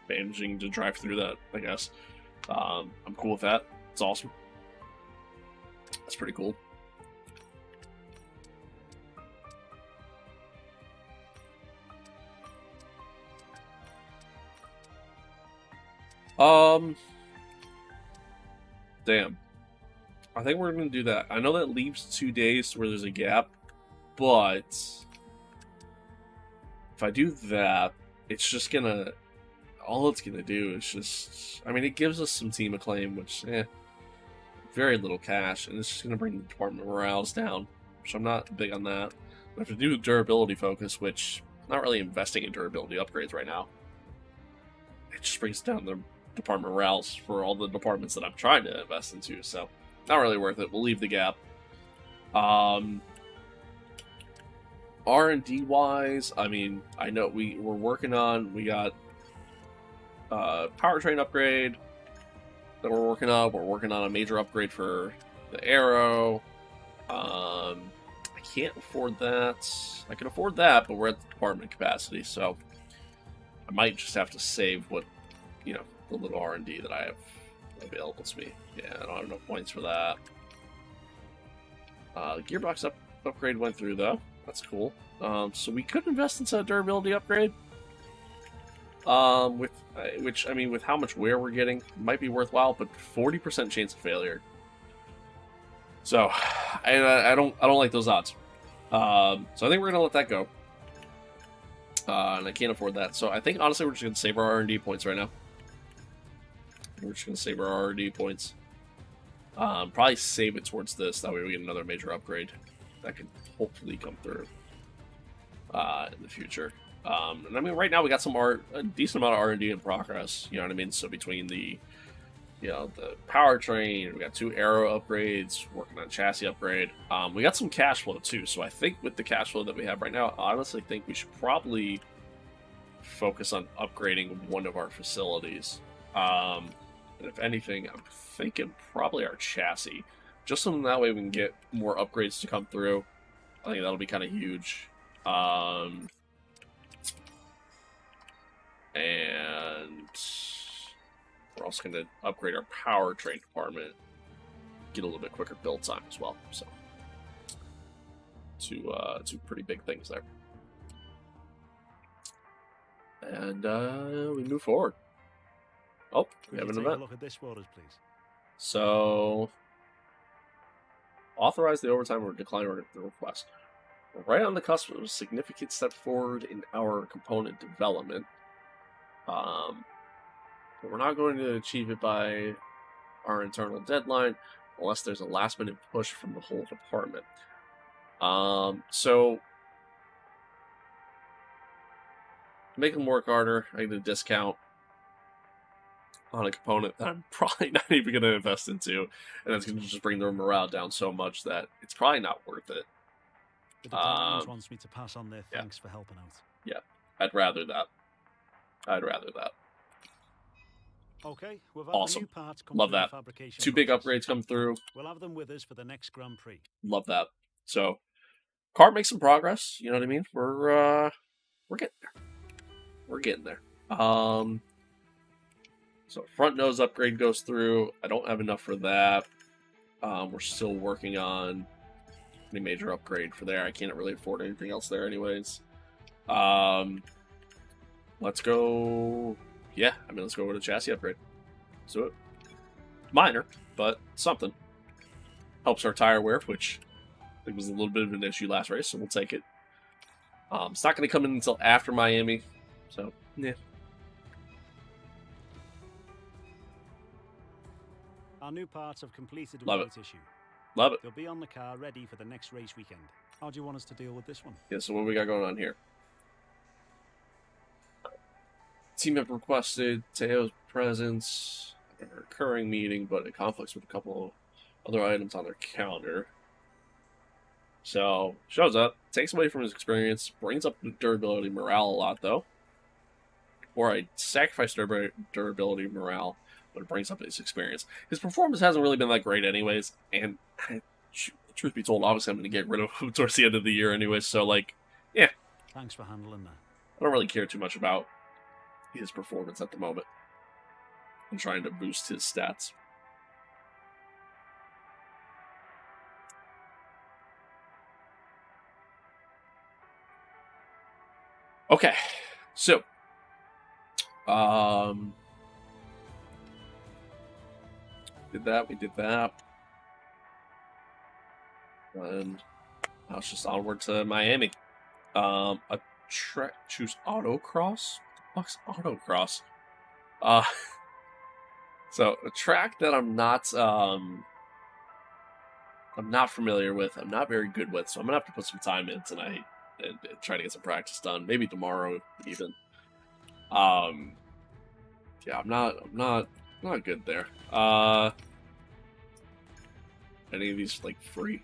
managing to drive through that, I guess. I'm cool with that. It's awesome. That's pretty cool. Damn. I think we're going to do that. I know that leaves 2 days where there's a gap, but if I do that, it's just going to... All it's going to do is just... I mean, it gives us some team acclaim, which, very little cash, and it's just going to bring the department morales down, which I'm not big on that. I have to do durability focus, which I'm not really investing in durability upgrades right now. It just brings down the department morales for all the departments that I'm trying to invest into, so not really worth it. We'll leave the gap. R&D wise, I mean, I know we're working on, we got powertrain upgrade that we're working on. We're working on a major upgrade for the Aero. I can't afford that. I can afford that, but we're at the department capacity, so I might just have to save what, you know, the little R&D that I have available to me. Yeah, I don't have enough points for that. The gearbox upgrade went through, though. That's cool. So we could invest into a durability upgrade. Which, I mean, with how much wear we're getting, might be worthwhile, but 40% chance of failure. So, I don't like those odds. So I think we're gonna let that go. And I can't afford that. So I think, honestly, we're just gonna save our R&D points right now. We're just gonna save our R&D points. Probably save it towards this. That way we get another major upgrade that could hopefully come through in the future. And I mean, right now we got a decent amount of R&D in progress. You know what I mean? So between the, you know, the powertrain, we got 2 Aero upgrades, working on chassis upgrade. We got some cash flow too. So I think with the cash flow that we have right now, I honestly think we should probably focus on upgrading one of our facilities. And if anything, I'm thinking probably our chassis, just so that way we can get more upgrades to come through. I think that'll be kind of huge. And we're also going to upgrade our powertrain department, get a little bit quicker build time as well. So, two pretty big things there. And we move forward. Oh, we Could have you an take event. a look at this for us, please? So, authorize the overtime or decline the request. We're right on the cusp of a significant step forward in our component development. But we're not going to achieve it by our internal deadline unless there's a last minute push from the whole department. So to make them work harder, I get a discount on a component that I'm probably not even going to invest into, and that's going to just bring their morale down so much that it's probably not worth it. The department wants me to pass on their thanks for helping out. Yeah, I'd rather that. Okay, we've had Awesome. the new parts come Love through that. the fabrication 2 big process. upgrades come through. We'll have them with us for the next Grand Prix. Love that. So, car makes some progress. You know what I mean? We're getting there. We're getting there. So front nose upgrade goes through. I don't have enough for that. We're still working on any major upgrade for there. I can't really afford anything else there, anyways. Let's go. Yeah, I mean, let's go with a chassis upgrade. So minor, but something. Helps our tire wear, which I think was a little bit of an issue last race, so we'll take it. It's not going to come in until after Miami, so yeah. Our new parts have completed a Love weight it. issue. Love it. They'll be on the car ready for the next race weekend. How do you want us to deal with this one? Yeah, so what we got going on here? Team have requested Teo's presence at a recurring meeting, but it conflicts with a couple of other items on their calendar. So, shows up, takes away from his experience, brings up the durability morale a lot, though. Or I sacrifice durability morale, but it brings up his experience. His performance hasn't really been that great anyways, and truth be told, obviously I'm going to get rid of him towards the end of the year anyways, so, like, yeah. Thanks for handling that. I don't really care too much about his performance at the moment. I'm trying to boost his stats. Okay, so we did that, and now it's just onward to Miami. Choose autocross. What's autocross? So a track that I'm not familiar with. I'm not very good with, so I'm gonna have to put some time in tonight and try to get some practice done. Maybe tomorrow even. Yeah, I'm not good there. Any of these like free?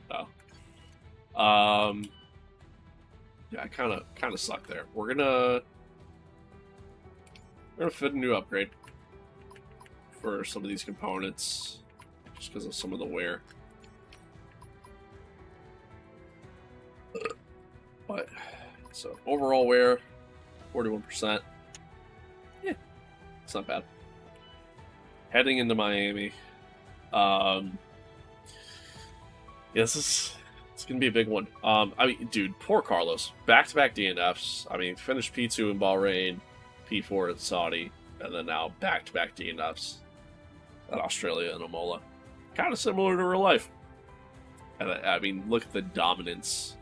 No. Yeah, I kind of suck there. We're gonna fit a new upgrade for some of these components, just because of some of the wear. But so overall wear, 41%. Yeah, it's not bad. Heading into Miami. Yeah, it's gonna be a big one. I mean, dude, poor Carlos. Back-to-back DNFs. I mean, finished P2 in Bahrain, P4 at Saudi, and then now back-to-back DNFs at Australia and Imola. Kind of similar to real life. And I mean, look at the dominance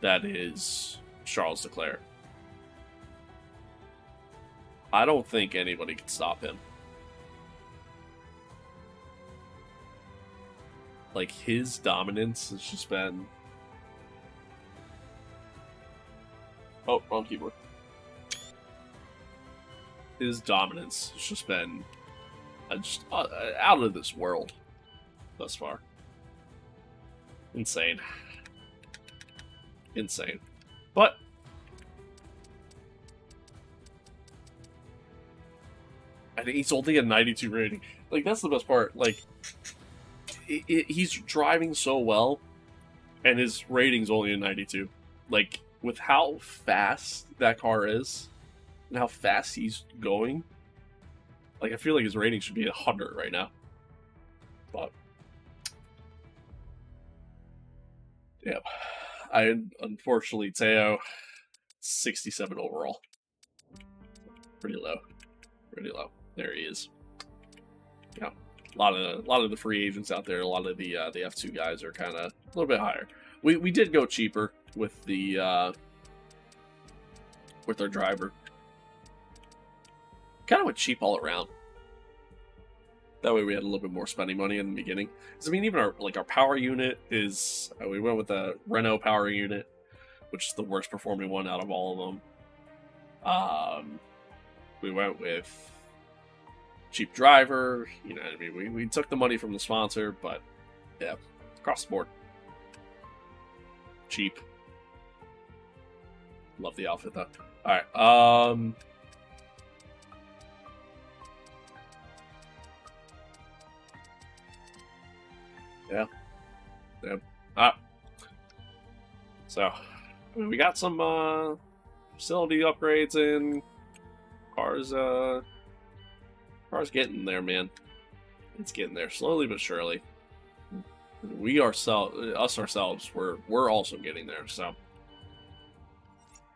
that is Charles Leclerc. I don't think anybody can stop him. Like, his dominance has just been... Oh, wrong keyboard. His dominance has just been just out of this world thus far. Insane. Insane. But I think he's only a 92 rating. Like, that's the best part. Like, he's driving so well, and his rating's only a 92. Like, with how fast that car is, and how fast he's going, like, I feel like his rating should be 100 right now. But yeah, unfortunately, Teo, 67 overall. Pretty low. Pretty low. There he is. Yeah, a lot of the free agents out there. A lot of the F2 guys are kind of a little bit higher. We did go cheaper with the with our driver. Kind of went cheap all around. That way we had a little bit more spending money in the beginning. Because I mean, even our power unit is we went with the Renault power unit, which is the worst performing one out of all of them. We went with cheap driver. You know what I mean? We took the money from the sponsor, but yeah, across the board, cheap. Love the outfit though. All right. Yeah. So we got some facility upgrades in. Cars getting there, man. It's getting there slowly but surely. We ourselves, we're also getting there. So a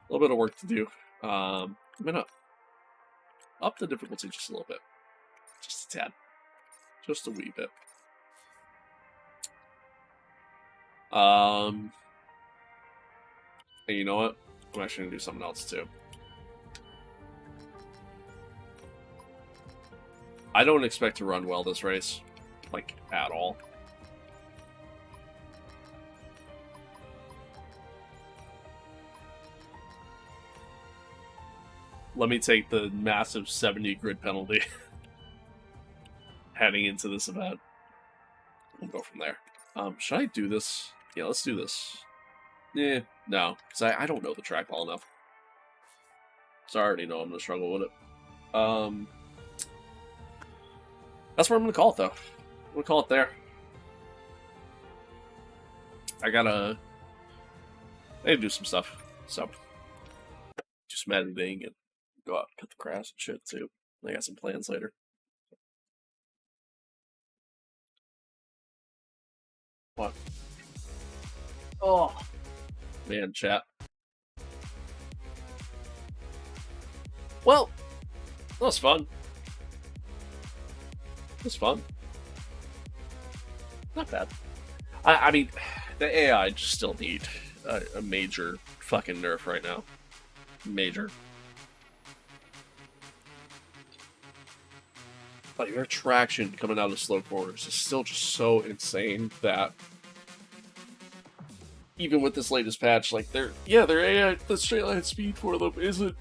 little bit of work to do. I'm gonna up the difficulty just a little bit, just a tad, just a wee bit. And you know what? I'm actually gonna do something else too. I don't expect to run well this race, like at all. Let me take the massive 70 grid penalty heading into this event. We'll go from there. Should I do this? Yeah, let's do this. Yeah, no, because I don't know the track well enough. So I already know I'm going to struggle with it. That's where I'm going to call it, though. I'm going to call it there. I need to do some stuff. So, do some editing and go out and cut the grass and shit, too. I got some plans later. What? Oh, man, chat. Well, that was fun. It was fun. Not bad. I mean, the AI just still need a major fucking nerf right now. Major. Like, their traction coming out of slow corners is still just so insane that even with this latest patch, like, their AI, the straight line speed for them isn't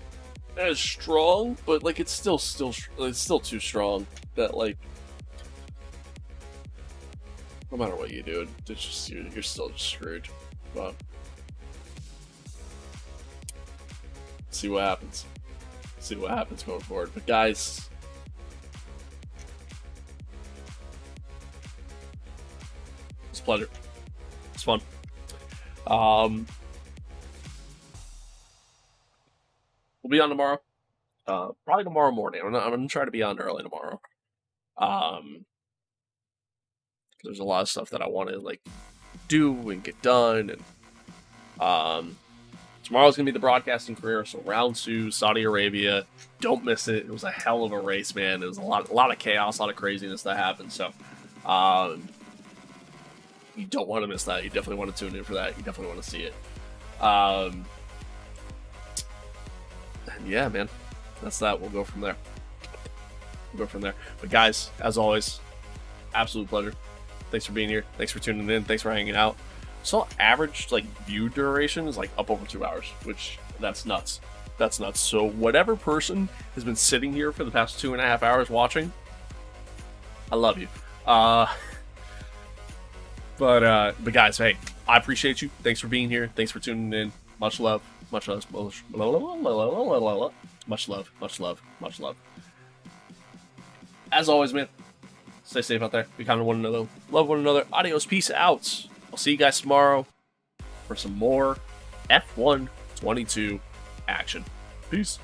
as strong, but like it's still too strong that, like, no matter what you do, it's just you're still just screwed. But see what happens. See what happens going forward. But guys, it's a pleasure. It's fun. We'll be on tomorrow. Probably tomorrow morning. I'm gonna try to be on early tomorrow. There's a lot of stuff that I want to like do and get done, and tomorrow's gonna be the broadcasting career. So round 2, Saudi Arabia. Don't miss it. It was a hell of a race, man. It was a lot of chaos, a lot of craziness that happened. So, you don't want to miss that. You definitely want to tune in for that. You definitely want to see it. And yeah, man, that's that. We'll go from there. But guys, as always, absolute pleasure. Thanks for being here. Thanks for tuning in. Thanks for hanging out. So average like view duration is like up over 2 hours, which that's nuts. That's nuts. So whatever person has been sitting here for the past 2.5 hours watching, I love you. But guys, hey, I appreciate you. Thanks for being here. Thanks for tuning in. Much love. Much love. Much love. Much love. Much love. As always, man, stay safe out there. Be kind to one another. Love one another. Adios. Peace out. I'll see you guys tomorrow for some more F1 22 action. Peace.